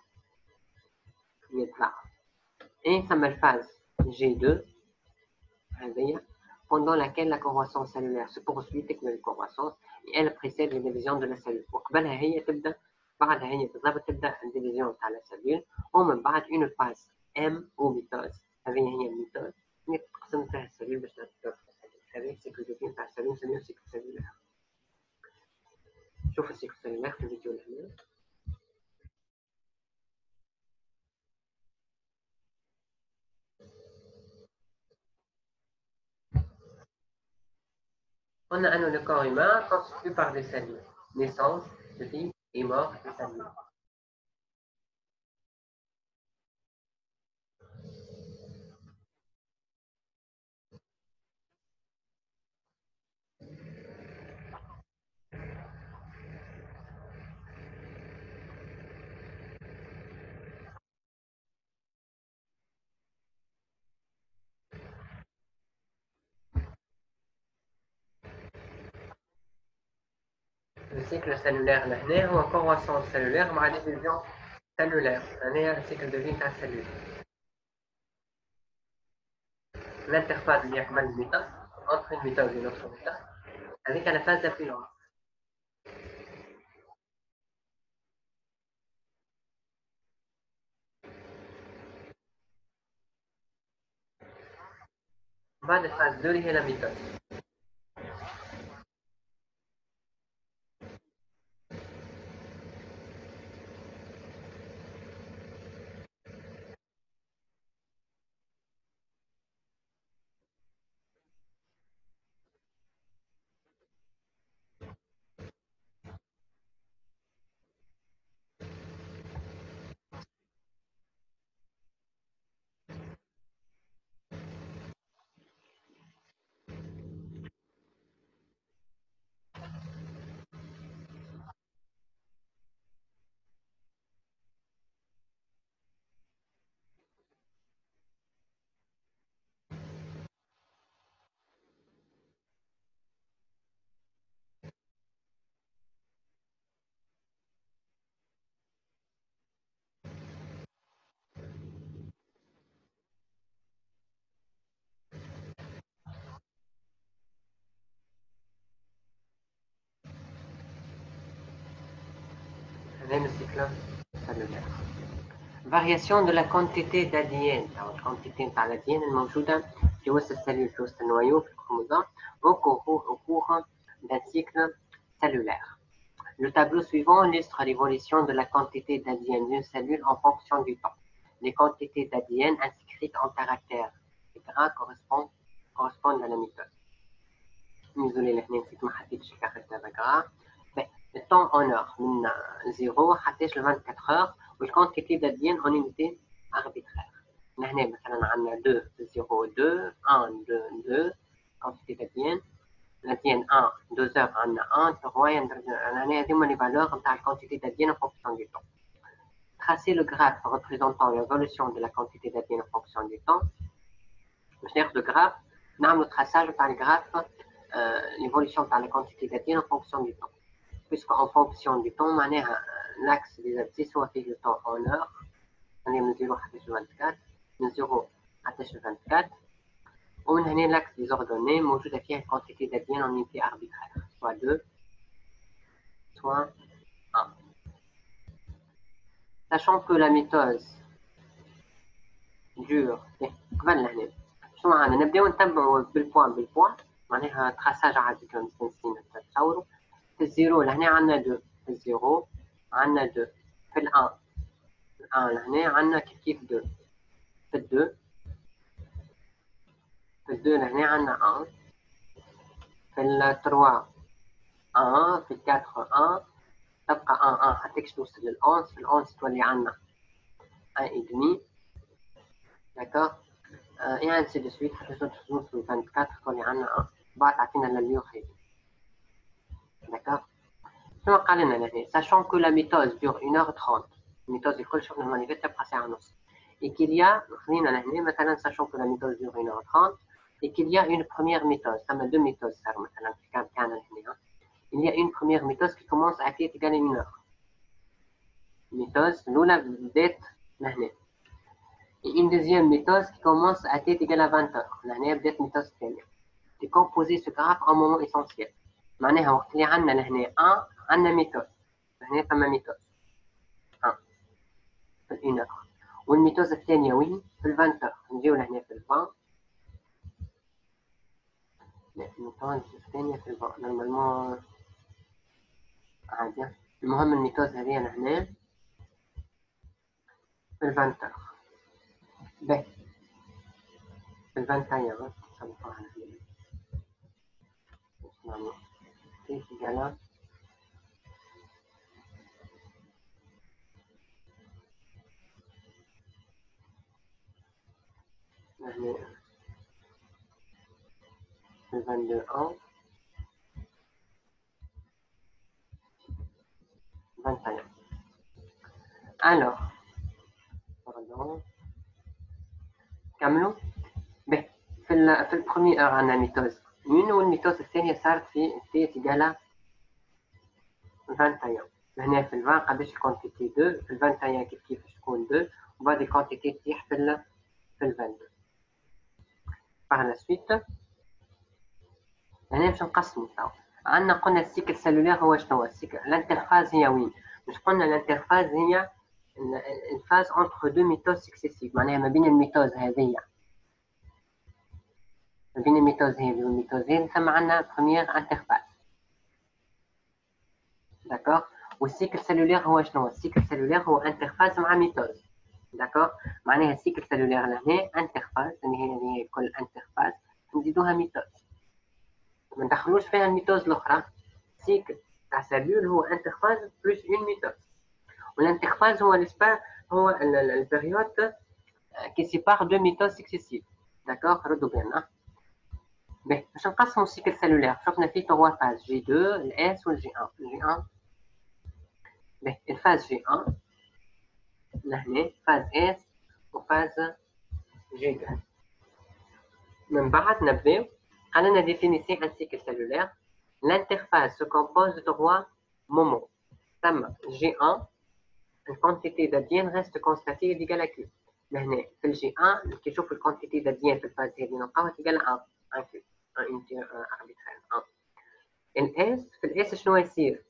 Et ça me phase G2, pendant laquelle la croissance cellulaire se poursuit, technique de croissance, et elle précède la division de la cellule. وقبلها هي تبدا بعدها هي بالضبط تبدا الديفيزيون تاع la cellule، ومن بعد une phase M ou mitose. هذه هي الميتوز اللي تقسم فيها السلول باش تتكون. هذا السيكل دو في نتاع السلول نسميوه سيكل سيلولير. شوف السيكل سيلولير في الفيديو الأخير. قلنا أن le corps humain constitué par des cellules. Naissance, vie et mort des cellules. Le cycle cellulaire لهنا هو croissance cellulaire مع division cellulaire. هنا الcycle de vie تاع السلول. L'interphase اللي يكمل الميتوز entre une mitose et une autre mitose avec la phase d'influence. بعد الفاز 2 اللي هي la mitose. le cycle cellulaire. Variation de la quantité d'ADN. La quantité d'ADN الموجودة في وسط السلول في وسط النويو في الكروموزوم au cours d'un cycle cellulaire. Le tableau suivant illustre l'évolution de la quantité d'ADN d'une cellule en fonction du temps. Les quantités d'ADN inscrites en caractères gras correspondent à la mitose. ميزولي لهنا نسيت ما حطيتش الكارت تاع غراف. الطون en heure من 0 حتى ل 24 heures والكونتيتي داديان en unité arbitraire. هنا مثلا عندنا 2 0 2 1 2 2 كونتيتي داديان 1 2 heures عندنا 1 3 هنا هذوما لي فالور نتاع الكونتيتي داديان en fonction du temps. Tracer le graphe représentant l'évolution de la quantité d'ADN en fonction du temps. باش ناخذ graphe نعملو traçage تاع الجراف l'évolution تاع la quantité d'ADN en fonction du temps. Puisque en fonction du temps معناها l'axe des abscisses هو فيه le temps en heure. هنا من 0 حتى 24 من 0 حتى 24 ومن هنا l'axe des ordonnées موجودة فيها quantité d'ADN en unité arbitraire soit 2 soit 1. Sachant que la mitose dure قبل لهنا شنو معنا نبداو نتبعوا بالبوان معناها تراساج عادي كما مستنسين تصوروا. في الزيرو لهنا عندنا 2 في الزيرو عندنا 2 في الان لهنا عندنا كيف 2 في الدو لهنا عندنا 1 في التروا 1 في الكاتر 1 تبقى 1 حتى كش توصل للأونس. في الأونس تولي عندنا 1 et demi d'accord et ainsi de suite حتى توصل ل 24 تولي عندنا 1 بعد عطينا لليو خير d'accord. شنو قال لنا لهنا sachant que la mitose dure 1h30 الميتوز الكل شفنا هما تبقى ساعة ونص et qu'il y a خلينا لهنا مثلا sachant que la mitose dure 1h30 et qu'il y a une première mitose ثم deux mitoses صار مثلا كان هنا il y a une première mitose qui commence à t égale 1 heure. mitose الأولى بدات لهنا et une deuxième mitose qui commence à t égale à 20 heures. لهنا بدات mitose الثانية. décomposer ce graphe en moment essentiel معناها وقت اللي عندنا لهنا 1 عندنا ميتوز لهنا ثم ميتوز 1 في 1 heure والميتوز الثانية وين في 20 heures. نجيو لهنا في 20 الميتوز الثانية في 20 نورمالمون عادي. المهم الميتوز هذه لهنا في 20 heures باهي في 21 نصنفوها هنا نعملو كيف قالها لهنا في 22 21. Alors pardon كملوا باهي في البروميير اور عندنا ميتوز 1 والميتوز الثانية صارت في t égale 21. هنا في 20 قداش الكونتيتي 2 في 21 كيف تكون 2 وبعد الكونتيتي تطيح في 22. par la suite هنا باش نقسمو توا عندنا قلنا السيكل سيلولير هو شنو هو السيكل الانترفاز هي وين مش قلنا الانترفاز هي الفاز entre deux ميتوز سكسيسيف معناها ما بين الميتوز هذه ما بين الميتوز هذه والميتوز هذه ثم عندنا بروميير انترفاز داكوغ. والسيكل سيلولير هو شنو هو السيكل سيلولير هو انترفاز مع ميتوز داكوغ. معناها السيكل سيلولير لهنا انترفاز اللي هي كل انترفاز نزيدوها ميتوز ما ندخلوش فيها الميتوز الاخرى. سيكل تاع سيلول هو انترفاز بلس اون ميتوز والانترفاز هو الاسباع هو البيريود كي سيبار دو ميتوز سكسيسيف داكوغ. ردوا بينا باهي باش نقسمو السيكل سيلولير شفنا فيه 3 فاز جي 2 الاس والجي 1 جي 1 باهي الفاز جي 1 لهنا فاز اس وفاز جي 2. من بعد نبداو قال لنا définissez un cycle cellulaire. L'interface se compose de 3 moments. ثم G1 الكونتيتي d'ADN reste constatée égale à Q. لهنا في الجي 1 كي نشوف الكونتيتي d'ADN في الفاز هذه نلقاوها égale à 1 Q 1 unité arbitraire 1. الاس في الاس شنو يصير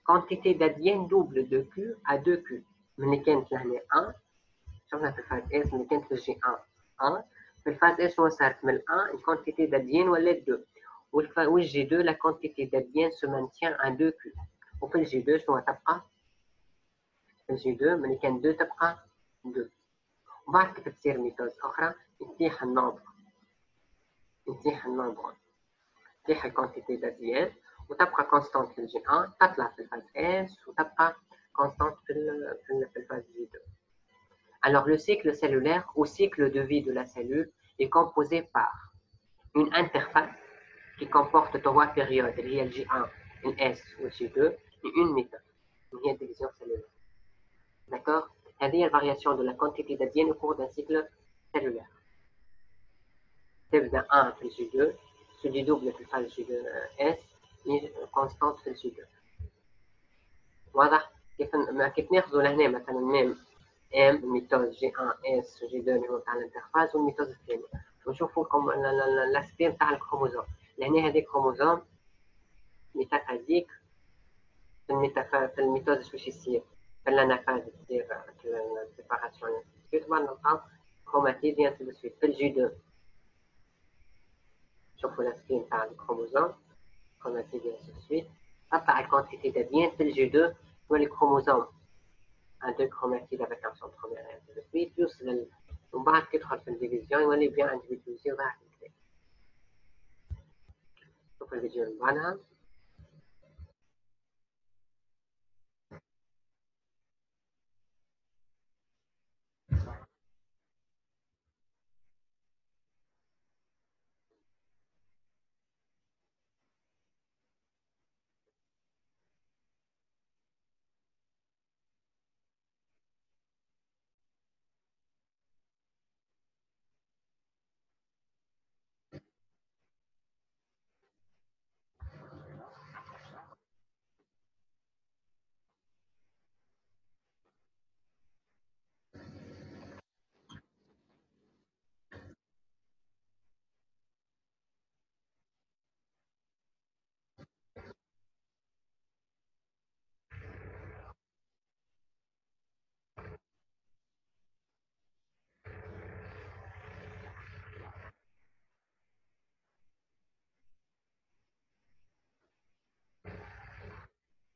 quantité d'ADN double de Q à 2Q ملي كانت لهنا 1 شفنا في الفاز اس ملي كانت في الجي 1 في الفاز اس شنو صارت من 1 الكونتيتي d'ADN ولات 2 والجي 2 لا كونتيتي d'ADN se maintient à 2Q وفي الجي 2 شنو تبقى في الجي 2 ملي كان 2 تبقى 2 وبعد كيف تصير ميتوز اخرى يتيح النومبر في فيها الكونتيتي d'ADN وتبقى كونستانت في الجي 1 تطلع في الفاز اس وتبقى كونستانت في الفاز جي 2. Alors le cycle cellulaire ou cycle de vie de la cellule est composé par une interface qui comporte trois périodes, il y a le J1, le S ou le J2, et une méthode, une division cellulaire. D'accord? هذه الفاريation de la quantité d'ADN au cours d'un cycle cellulaire. تبدا 1 في الجي 2 تجي دوبل في الفاز جي 2 اس كونستانت في الجي 2. واضح؟ كيف ناخذوا لهنا مثلا ميم ام ميثود جي 1 اس جي 2 اللي هو تاع الانترفاز والميثود الثاني ونشوفوا الاسبي نتاع الكروموزوم. لهنا هذيك كروموزوم ميثاق هذيك في الميثود واش يصير في الانافاز دير السيباراسيون يتبع نلقاو كروماتيد ينسى بسويت في الجي 2. شوفوا الاسبي نتاع الكروموزوم كروماتيد ينسى بسويت تطلع الكونتيتي d'ADN في الجي 2 تولي كروموزوم un deux chromatides avec un centromère et ainsi de suite يوصل ومن بعد كيدخل في الديفيزيون يولي بيان انديفيدواليزي وضاع في الكتاب. شوف الفيديو اللي بعدها.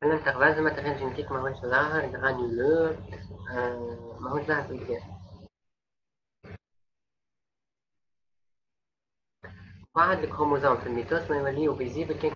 الانترفاز ماتيريال جينيتيك ماهوش ظاهر جرانيولور ماهوش ظاهر في الكتاب. بعد الكروموزوم في الميتوز ما يوليو فيزيبل كي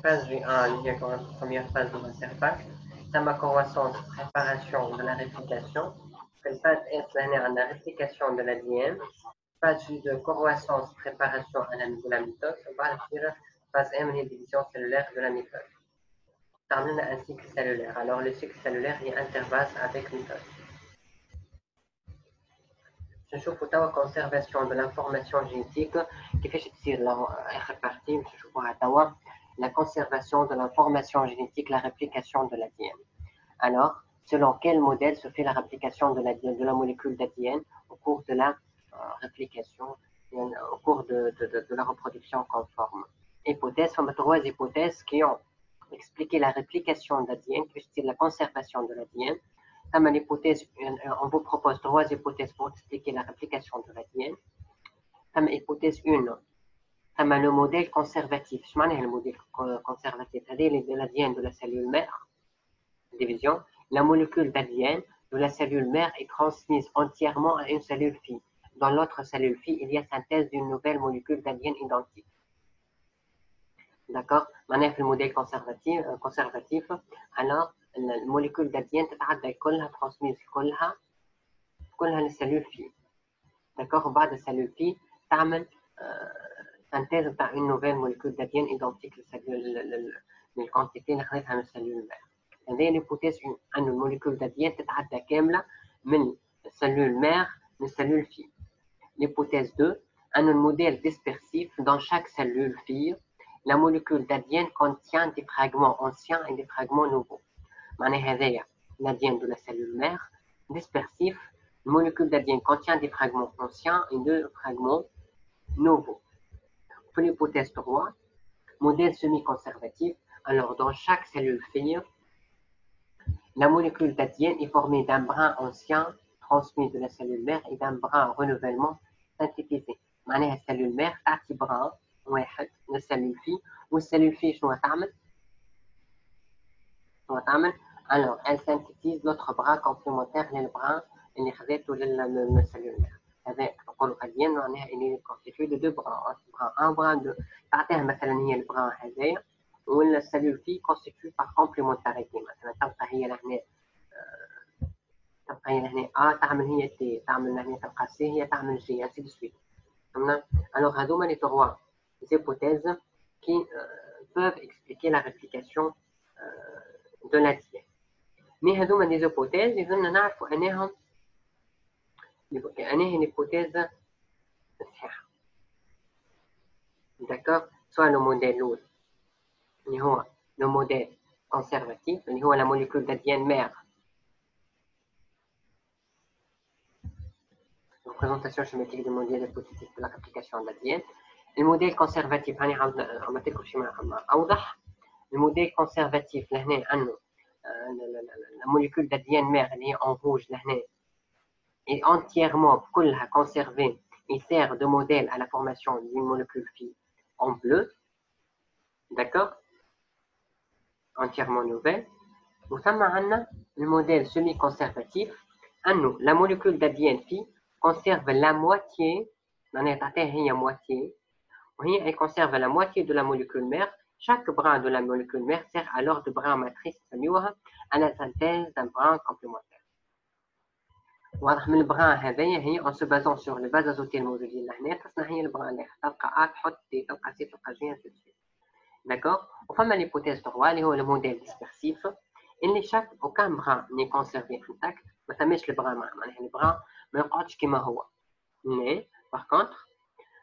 phase G1 اللي هي première phase de l'interface تم croissance préparation de la réplication. في الفاز S لهنا عندنا réplication de l'ADN. phase G2 croissance préparation de la mitose وبعد كده phase M هي division cellulaire de la mitose. تعملنا un cycle cellulaire. Alors le cycle cellulaire هي interface avec mitose. نشوفوا توا conservation de l'information génétique كيفاش تصير اخر بارتي باش نشوفوها توا la conservation de l'information génétique, la réplication de l'ADN. Alors, selon quel modèle se fait la réplication de la molécule d'ADN au cours de la réplication, au cours de la reproduction conforme. Hypothèse, on a trois hypothèses qui ont expliqué la réplication d'ADN, qui est la conservation de l'ADN. On vous propose trois hypothèses pour expliquer la réplication de l'ADN. Hypothèse 1. Le modèle conservatif. Je m'en le modèle conservatif. C'est-à-dire de l'ADN de la cellule mère, division. La molécule d'ADN de la cellule mère est transmise entièrement à une cellule fille. dans l'autre cellule fille, il y a synthèse d'une nouvelle molécule d'ADN identique. D'accord? معناها في الموديل conservatif alors الموليكول d'ADN تتعدى كلها ترانسميز كلها للسلول فيه. d'accord وبعد السلول فيه تعمل synthèse نتاع une nouvelle molécule d'ADN identique للكونتيتي اللي خذيتها من السلول الماء. هذه l'hypothèse أن الموليكول d'ADN تتعدى كاملة من السلول mère للسلول fille. L'hypothèse 2 أن الموديل dispersif dans chaque cellule fille la molécule d'ADN contient des fragments anciens et des fragments nouveaux. معناها هذايا l'ADN de la cellule mère dispersif, la molécule d'ADN contient des fragments anciens et des fragments nouveaux. Pour l'hypothèse 3, modèle semi-conservatif, alors dans chaque cellule fille, la molécule d'ADN est formée d'un brin ancien transmis de la cellule mère et d'un brin renouvellement synthétisé. معناها السلول mère تعطي brin واحد للسلول فيه والسلول فيه شنو تعمل؟ alors elle synthétise l'autre brin complémentaire للبران اللي خذيته للسلول mère. هذا نقولوا ADN معناها اللي constitué de deux brins. un brin de تعطيها مثلا هي البران هذايا والسلول فيه constitué par complémentarité. مثلا تبقى هي لهنا A تعمل هي T تعمل لهنا تبقى C هي تعمل G ainsi de suite. alors هذوما les trois hypothèses qui peuvent expliquer la réplication de l'ADN. Mais هذوما des hypothèses لازمنا نعرفوا أنهم l'hypothèse صحيحة. d'accord soit le modèle الأول اللي هو le modèle conservatif اللي هو la molécule d'ADN mère. représentation schématique du modèle hypothétique de la réplication de l'ADN. Le modèle conservatif هاني عملت لكم شيء أوضح. le modèle conservatif لهنا أنه la molécule d'ADN mère اللي هي en rouge لهنا est entièrement كلها conservée et sert de modèle à la formation d'une molécule fille en bleu. d'accord entièrement nouvelle. وثم عندنا le modèle semi-conservatif أنه la molécule d'ADN fille conserve la moitié معناها تعطيها هي moitié وهي elle conserve la moitié de la molécule mère. Chaque brin de la molécule mère sert alors de brin matrice à la synthèse d'un brin complémentaire. واضح من البران هذايا هي en se basant sur le base azotée الموجودين لهنا تصنع هي البران اللي تلقى A تحط D تلقى C تلقى G ainsi de suite. d'accord وفما l'hypothèse 3 اللي هو le modèle dispersif اللي chaque aucun brin n'est conservé intact ما ثماش البران معناها البران ما يقعدش كما هو. mais par contre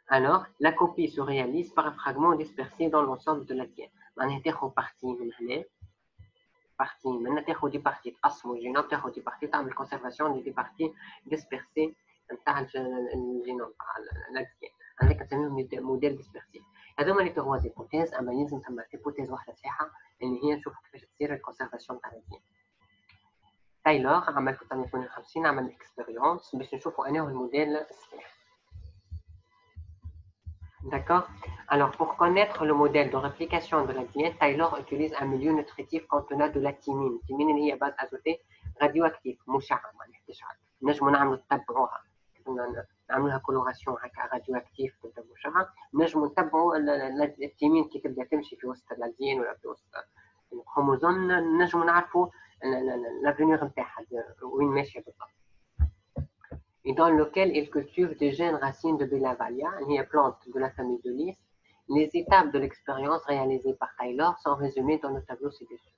alors la copie se réalise par un fragment dispersé dans l'ensemble de l'ADN. معناها تاخذ partie من هنا partie من تاخذ دي parties تقسموا الجينوم تاخذ دي parties تعمل conservation دي parties dispersées نتاع الجينوم تاع الأديان. هذاك نسميهم موديل ديسبيرسيف. هذوما لي تغوا زيبوتيز اما لازم ثم هيبوتيز واحده صحيحه اللي هي نشوف كيفاش تصير الكونسيرفاسيون تاع الأديان. تايلور عمل في 1958 عمل اكسبيريونس باش نشوفوا انه الموديل الصحيح. D'accord. Alors, pour connaître le modèle de réplication de l'ADN, Taylor utilise un milieu nutritif contenant de la thymine. Thymine هي base azotée radioactive مشعة معناها تشعل. نجموا نعملوا نتبعوها. نعملوها كولوراسيون هكا راديواكتيف تبدا مشعة. نجموا نتبعوا الثيمين كي تبدا تمشي في وسط الأديان ولا في وسط الكروموزوم نجموا نعرفوا لافونيغ نتاعها وين ماشية بالضبط. Et dans lequel il cultive des jeunes racines de Bellavalia, une plante de la famille de lys. Les étapes de l'expérience réalisée par Taylor sont résumées dans le tableau ci-dessus.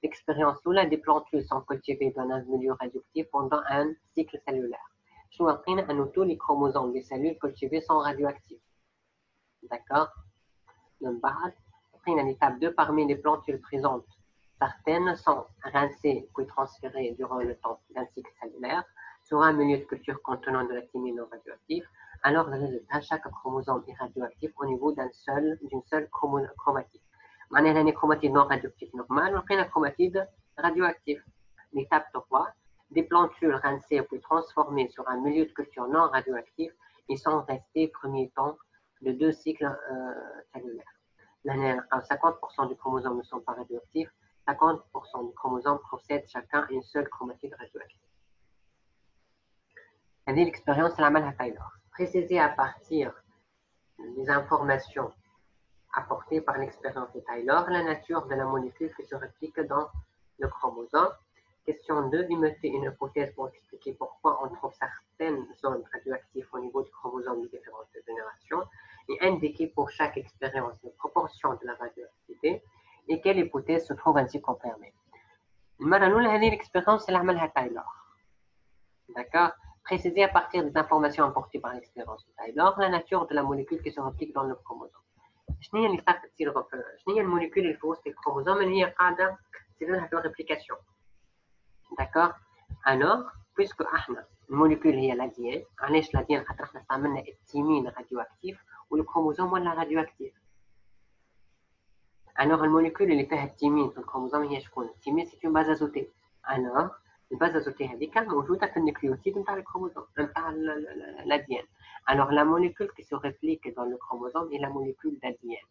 L'expérience où des plantules sont cultivées dans un milieu radioactif pendant un cycle cellulaire. Je vous apprends à tous les chromosomes des cellules cultivées sont radioactifs. D'accord. Après l'étape 2, parmi les plantules présentes, certaines sont rincées puis transférées durant le temps d'un cycle cellulaire sur un milieu de culture contenant de la thymine non radioactive. Alors le résultat, chaque chromosome est radioactif au niveau d'une seule chromatide. معناها هنا chromatide non radioactive normale ولقينا chromatide radioactive. L'étape 3, des plantules rincées puis transformées sur un milieu de culture non radioactif, ils sont restés premier temps de 2 cycles cellulaires. Là, 50% du chromosome ne sont pas radioactifs, 50% du chromosome possèdent chacun une seule chromatide radioactive. هذه l'expérience اللي عملها تايلور. précisé à partir des informations apportées par l'expérience de Taylor, la nature de la molécule qui se réplique dans le chromosome. Question 2, émettez une hypothèse pour expliquer pourquoi on trouve certaines zones radioactives au niveau du chromosome de différentes générations et indiquez pour chaque expérience la proportion de la radioactivité et quelle hypothèse se trouve ainsi confirmée. المرة الأولى هذه l'expérience اللي عملها تايلور. D'accord. Préciser à partir des informations apportées par l'expérience de Taylor la nature de la molécule qui se réplique dans le chromosome. شنو هي اللي صارت تصير شنو هي الموليكول اللي في وسط الكروموسوم اللي هي قاعدة تصير لها الريبليكاسيون. D'accord. Alors puisque احنا الموليكول هي l'ADN علاش l'ADN خاطر احنا استعملنا الثيمين راديواكتيف والكروموسوم ولا راديواكتيف. Alors الموليكول اللي فيها الثيمين في الكروموسوم هي شكون؟ الثيمين سي اون باز ازوتي. Alors الباز ازوتي هذيك موجوده في النيوكليوتيد نتاع الكروموسوم نتاع l'ADN. Alors la molécule qui se réplique dans le chromosome est la molécule d'ADN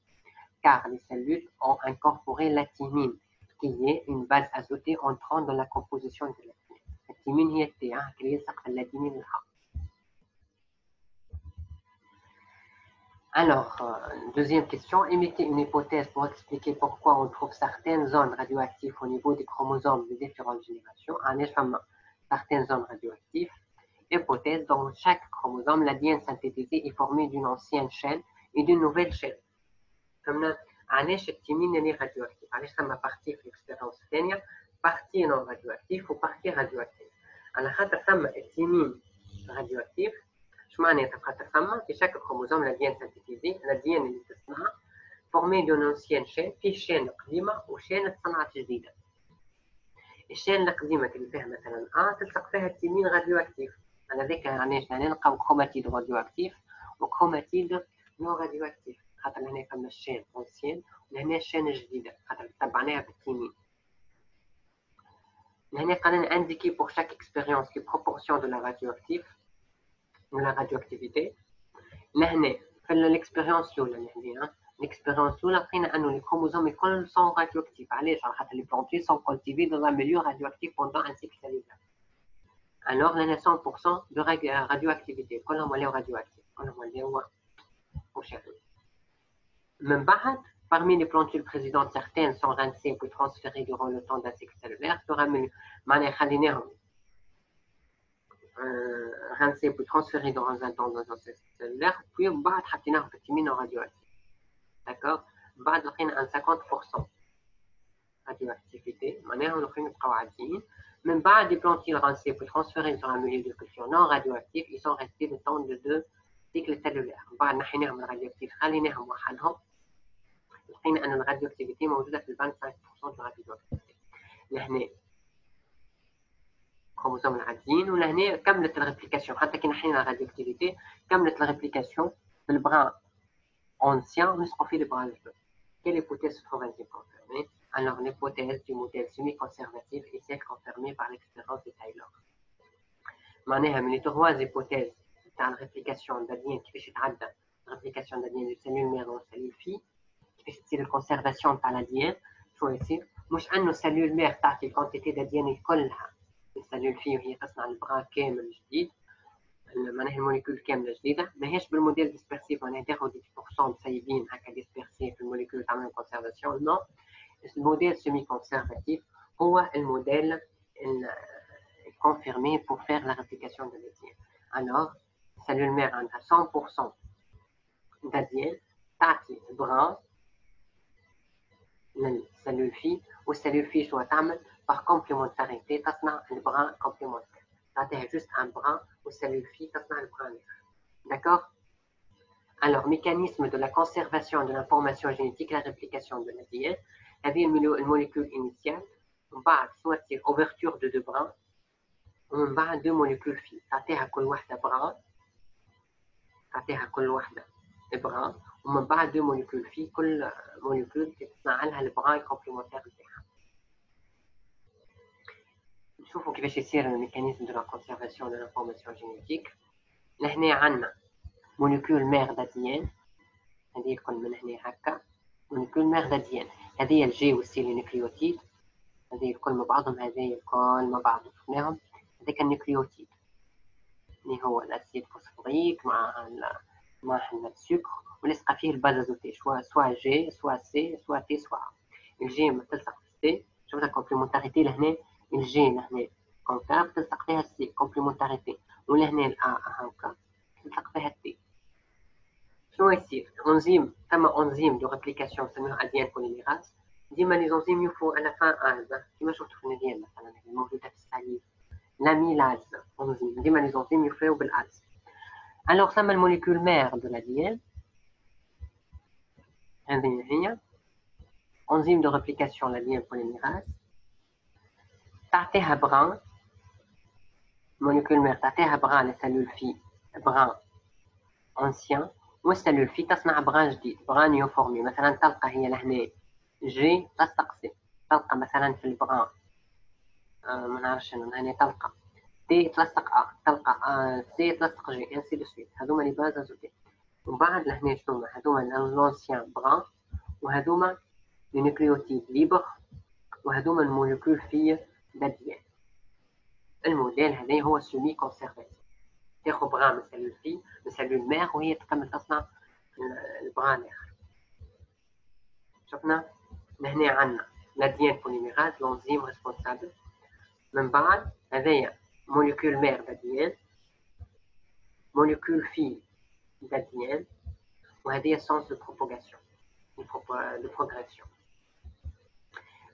car les cellules ont incorporé la thymine qui est une base azotée entrant dans la composition de l'ADN. La thymine هي التي اللي يلصق في الأدينين لها. Alors, deuxième question, émettez une hypothèse pour expliquer pourquoi on trouve certaines zones radioactives au niveau des chromosomes de différentes générations. Certaines zones radioactives. Hypothèse, dans chaque chromosome, l'ADN synthétisé est formé d'une ancienne chaîne et d'une nouvelle chaîne. Comme علاش الثيمين اللي radioactif. علاش ثم partie في l'expérience الثانية partie non radioactive و partie radioactive. على خاطر ثم الثيمين radioactif. شو معناتها؟ خاطر ثم في chaque chromosome l'ADN synthétisé l'ADN اللي تصنع formé d'une ancienne chaîne في chaîne قديمة وشين تصنعت جديدة. الشين القديمة اللي فيها مثلا تلصق فيها الثيمين radioactif. على ذاك علاش نلقاو كروماتيد radioactif وكروماتيد non radioactif. خاطر هنا فما الشين ancienne وهنا الشين الجديدة خاطر تبعناها بالثيمين. هنا قالنا indiquer pour chaque expérience les proportions de la radioactivité. لهنا في l'expérience الأولى هنا l'expérience الأولى لقينا أنه les chromosomes الكل sont radioactifs. علاش؟ على خاطر les plantules sont cultivés dans un milieu radioactif pendant un cycle cellulaire. Alors لهنا 100% de radioactivité كلهم ولاو radioactifs كلهم ولاو مشعل. من بعد parmi les plantules présidentes certaines sont rincées puis transférées durant le temps d'un cycle cellulaire. معناها خليناهم rincés puis transférés dans un temps dans un cycle cellulaire puis من بعد حطيناهم في الثيمين radioactif. D'accord. بعد لقينا 50% radioactivité معناها لقينا يبقاو عاديين. من بعد les plantules rincées puis transférées dans un milieu de culture non radioactif ils sont restés le temps de 2 cycles cellulaires. بعد نحيناهم الراديوactif خليناهم وحدهم لقينا أن الراديوactivité موجودة في 25% de radioactivité. لهنا كروموسوم العاديين ولهنا كملت الريبليكاسيون حتى كي نحينا الراديوactivité كملت الريبليكاسيون في البران ancien نسقوا فيه البران جدد. Quelle hypothèse se trouve ainsi confirmée? Alors l'hypothèse du modèle semi-conservatif est celle confirmée par l'expérience de Taylor. معناها من les trois hypothèses تاع الريبليكاسيون d'ADN كيفاش يتعدى الريبليكاسيون d'ADN du cellule mère au cellule fille كيفاش تصير الكونسيرفاسيون تاع الأديان شو يصير؟ مش أنه السلول مير تعطي الكونتيتي d'ADN كلها السلول فيه وهي تصنع البران كامل جديد معناها الموليكول كاملة جديدة ماهيش بالموديل ديسبيرسيف معناها تاخد 10% سايبين هكا ديسبيرسيف في الموليكول تعمل كونسيرفاسيون. نو الموديل سيمي كونسيرفاتيف هو الموديل confirmé pour faire la réplication de l'ADN. Alors, cellule mère عندها 100% d'ADN تعطي بران للسلول فيه والسلول فيه شو تعمل par complémentarité تصنع البران complémentaire تعطيها juste un brin والسلول فيه تصنع البران الآخر. D'accord. Alors, mécanisme de la conservation de l'information génétique, la réplication de l'ADN. هذه الموليكول initiale ومن بعد soit تصير ouverture de 2 brins ومن بعد 2 موليكول فيه تعطيها كل واحدة بران بران ومن بعد 2 موليكول فيه كل موليكول تصنع لها البران كومبليمونتير نتاعها. نشوفوا كيفاش يصير الميكانيزم دو لا كونسيرفاسيون دو لانفورماسيون جينيتيك. لهنا عندنا موليكول مير داديان هذه الكل من هنا هكا موليكول مير داديان هذه الجي والسي نيوكليوتيد هذه الكل مع بعضهم هذه الكل مع بعض شفناهم هذاك النيوكليوتيد. اللي هو الاسيد فوسفوريك مع حمض السكر ولصق فيه الباز ازوتي سوا جي سوا سي سوا تي سوا الجي ما تلصق في السي. شوف الكومبليمونتاريتي لهنا الجي لهنا كونكاف تلصق فيها السي كومبليمونتاريتي ولهنا الا هاكا تلصق فيها التي. شنو يصير انزيم كما انزيم دو ريبليكاسيون نسميوه اديان بوليميراز. ديما لي زونزيم يوفو على فان از كيما شفتوا في النديان مثلا الموجوده في السليم l'amylase enzyme ديما لي زونزيم يوفيو بالاز. الوغ ثم الموليكول مير دو لاديان هذه هي enzyme de réplication l'ADN polymérase تعطيها بران molécule mère تعطيها بران للسلول في بران ancien والسلول في تصنع بران جديد بران نيوفورمي. مثلا تلقى هي لهنا جي تلصق سي تلقى مثلا في البران ما نعرفش شنو هنا تلقى تي تلصق ا تلقى سي تلصق جي انسي دو سويت. هذوما لي باز ازوتي. ومن بعد لهنا شنو هذوما لونسيان بران وهذوما لي نيوكليوتيد ليبر وهذوما الموليكول في داديان. الموديل هذا هو سيمي كونسيرفاتيف تاخذ بران من السلول في من السلول مير وهي تكمل تصنع البران الاخر. شفنا لهنا عندنا لاديان بوليميراز لونزيم ريسبونسابل. من بعد هذايا موليكول مير داديان موليكول في داديان وهذه sens de propagation de progression.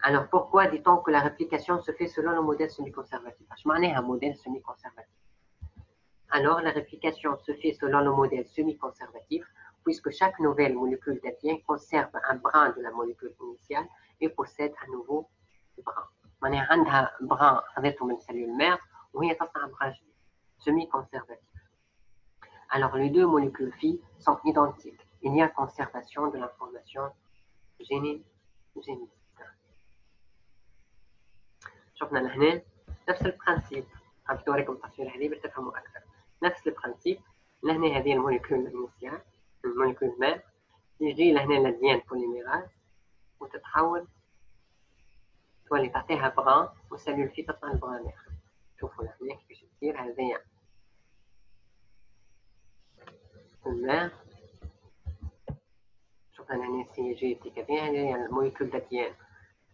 Alors pourquoi dit-on que la réplication se fait selon le modèle semi-conservatif? Je m'en ai un modèle semi-conservatif. Alors la réplication se fait selon le modèle semi-conservatif puisque chaque nouvelle molécule d'ADN conserve un brin de la molécule initiale et possède un nouveau brin. معناها عندها brin خذته من cellule mère وهي تصنع brin جديد semi-conservatif. Alors les deux molécules phi sont identiques. Il y a conservation de l'information génétique. شفنا لهنا نفس البرانسيب. حبيت نوريكم التصوير هذه باش تفهموا اكثر. نفس البرانسيب لهنا هذه الموليكول الانيسيال الموليكول ما يجي لهنا لاديان بوليميراز وتتحول تولي تعطيها بران والسلول في تصنع البران الاخر. شوفوا لهنا كيفاش تصير هذايا الماء. شوفنا لهنا سي جي تي كذا هذايا الموليكول داديان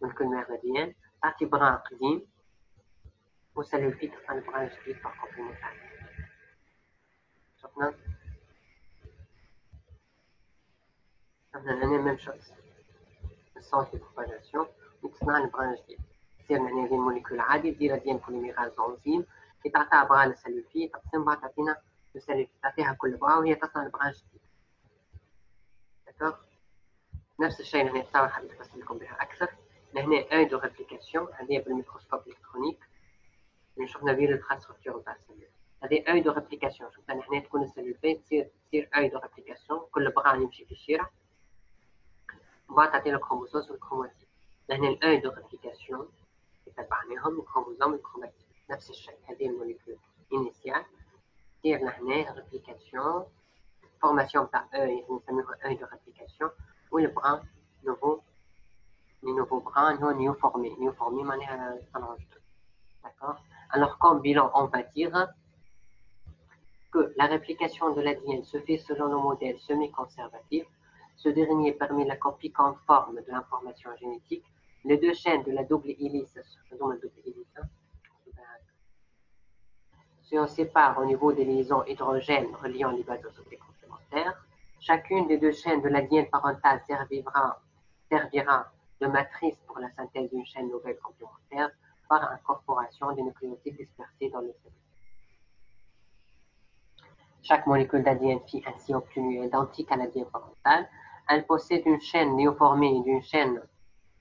موليكول مير داديان تعطي بران قديم والسلول في تصنع البران جديد باغ كومبليمونتار. شفنا لهنا ميم شوز السونس دو بروباغاسيون وتصنع البران جديد. تصير لهنا هذه الموليكول عادي دير ديال بوليميراز انزيم اللي تعطيها بران للسلول في تقسم بعد تعطينا السلول في تعطيها كل بران وهي تصنع البران جديد. داكوغ نفس الشيء لهنا تصاور حبيت نفصل لكم بها اكثر. لهنا ان دو ريبليكاسيون هذه بالميكروسكوب الكترونيك اللي شفنا بيه الانفراستركتور تاع السلول. هذه ان دو ريبليكاسيون. شفنا هنا تكون السلول في تصير ان دو ريبليكاسيون كل بران يمشي في الشارع وبعد تعطينا الكروموسوم والكروماتين. لهنا الان دو ريبليكاسيون تبعناهم الكروموسوم والكروماتين نفس الشيء. هذه الموليكول انيسيال تصير لهنا ريبليكاسيون فورماسيون تاع نسميوها ان دو ريبليكاسيون والبران نوفو les nouveaux brins non néo-formés معناها طلعوا جدد. D'accord. Alors comme bilan on va dire que la réplication de l'ADN se fait selon le modèle semi-conservatif. Ce dernier permet la copie conforme de l'information génétique. Les deux chaînes de la double hélice se séparent au niveau des liaisons hydrogènes reliant les bases azotés complémentaires. Chacune des deux chaînes de l'ADN parentale servira de matrice pour la synthèse d'une chaîne nouvelle complémentaire par incorporation des nucléotides dispersés dans le cellule. Chaque molécule d'ADN phi ainsi obtenue est identique à l'ADN parental. Elle possède une chaîne néoformée et d'une chaîne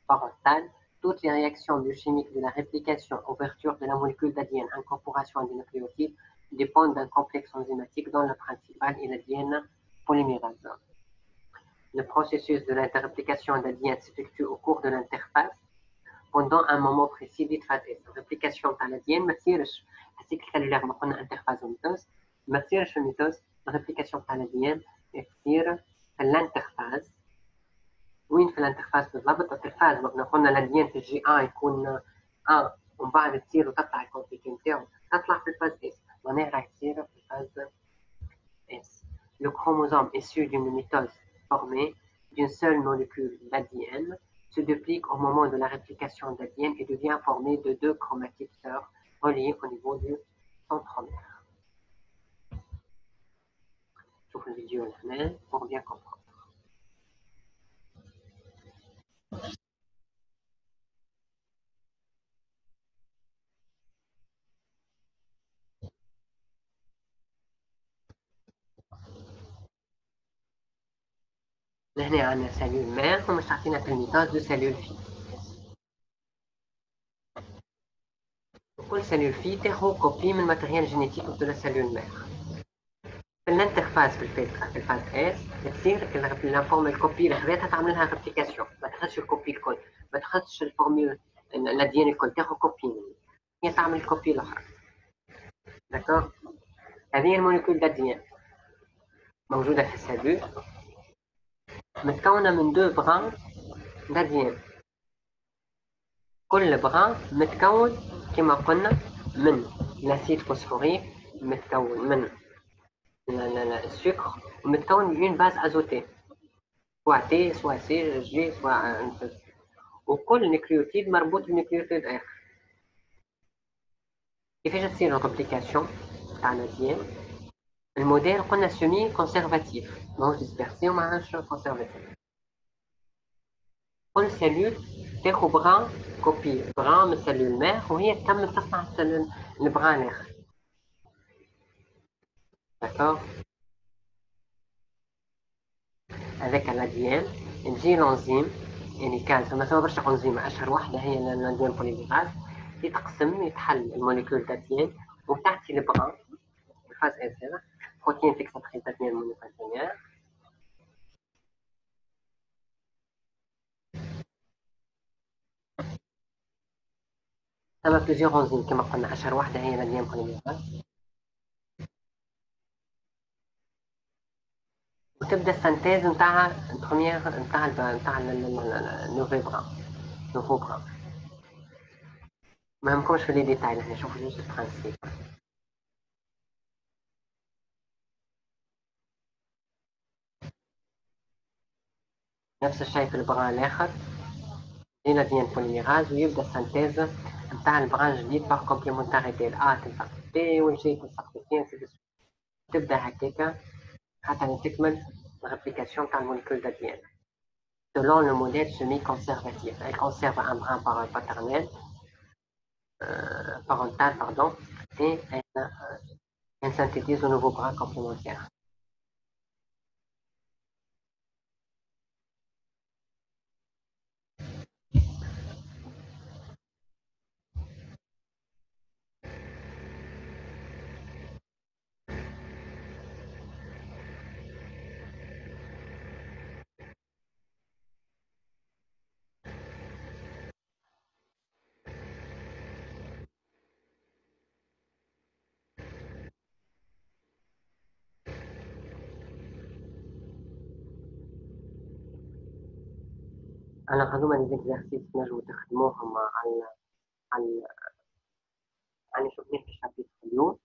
parentale. Toutes les réactions biochimiques de la réplication, ouverture de la molécule d'ADN, incorporation des nucléotides dépendent d'un complexe enzymatique dont le principal est l'ADN polymérase. Le processus de l'interréplication d'ADN s'effectue au cours de l'interphase pendant un moment précis d'hydratation. Réplication de l'ADN ما تصيرش السيكل سيلولار ما قلنا انترفاز وميتوز ما تصيرش في الميتوز. الريبليكاسيون تاع الADN تصير في الانترفاز. وين في الانترفاز بالضبط؟ الانترفاز قلنا الADN في الجي ان يكون ان ومن بعد تصير وتطلع الكوبيكي نتاعو تطلع في الفاز اس معناها راح تصير في الفاز chromosome issu d'une mitose formée d'une seule molécule d'ADN se duplique au moment de la réplication d'ADN et devient formé de deux chromatides sœurs reliées au niveau du centromère. شوف الفيديو هنا pour bien comprendre. هنا عندنا سيلول مير ومش تعطينا في الميتاز دو سيلول في. وكل سيلول في تاخد كوبي من الماتريال جينيتيك دو لا سيلول مير. في الانترفاس في الفاز اس تصير الانفورم الكوبي اللي خذيتها تعمل لها ريبليكاسيون، ما تاخذش الكوبي الكل، ما تاخذش الفورمول الاديان الكل، تاخذ كوبي منه، هي تعمل الكوبي الاخرى. داكور، هذه الموليكول داديان موجوده في السيلول متكونه من دو بران داديان، كل بران متكون كما قلنا من الاسيد فوسفوريك، متكون من السكر، ومتكون من اون باز ازوتيه سواء تي سواء سي جي سواء، وكل نيوكليوتيد مربوط بنيوكليوتيد اخر. كيفاش تصير الريبليكاسيون تاع الاديان؟ الموديل قلنا سيمي كونسيرفاتيف، ماهوش ديسبيرسي وماهوش كونسيرفاتيف. كل سيلول تاخد بران كوبي بران من السيلول مير وهي تكمل تصنع البران الاخر. داكور، هذاك الاديان تجي الانزيم يعني كانت مثلا برشا انزيم، اشهر واحده هي الانزيم بوليميراز، يتقسم يتحل الموليكول داتيان وتعطي البران الفاز اس هذا بروتين فيكساتريس داتيان مونوكلينير. ثم بليزيور انزيم كما قلنا، اشهر واحده هي الانزيم بوليميراز، وتبدا السنتيز نتاع البروميير نتاع النوفي بران، نوفو بران. ما همكمش في لي ديتاي هنا، شوفوا جوست البرانسيب. نفس الشيء في البران الاخر، هنا ديان بوليميراز ويبدا السنتيز نتاع البران جديد باغ كومبليمونتاريتي، الأ تلصق بي والجي تلصق بي، تبدا هكاكا حتى تكمل الريبليكاسيون تاع الموليكول داديان. Selon le modèle semi-conservatif, elle conserve un brin paternel, parental, pardon, et elle synthétise un nouveau brin complémentaire. Alors, هذوما les exercices نجمو تخدموهم على شوفناه في الشابتر اليوم.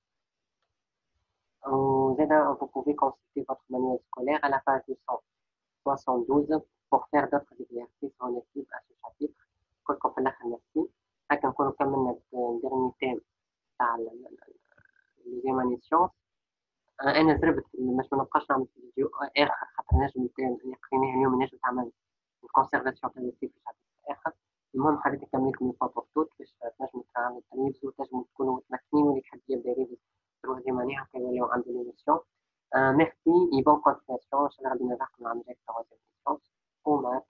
وزادا vous pouvez consulter votre manuel scolaire à la page 272 pour faire d'autres exercices relatifs à ce chapitre. كلكم في الآخر ميرسي. هكا نكونوا كملنا الديرني تيم تاع ليزيمان سيونس. أنا زربت باش ما نبقاش نعمل في فيديو آخر، خاطر نجم اللي قريناه اليوم نجم تعمل الكونسيرفاسيون تاع في الشابتر آخر. المهم خليت نكمل لكم فوا بور توت باش تنجموا تعملوا تلميذ وتنجموا تكونوا متمكنين، واللي يحب يبدا يريفز تروحوا ماني هكا يوليو عنده ليميسيون. ميرسي اي بون كونتينياسيون. ان شاء الله غادي نلقاكم مع مجال تروازيام ليسيونس. ومع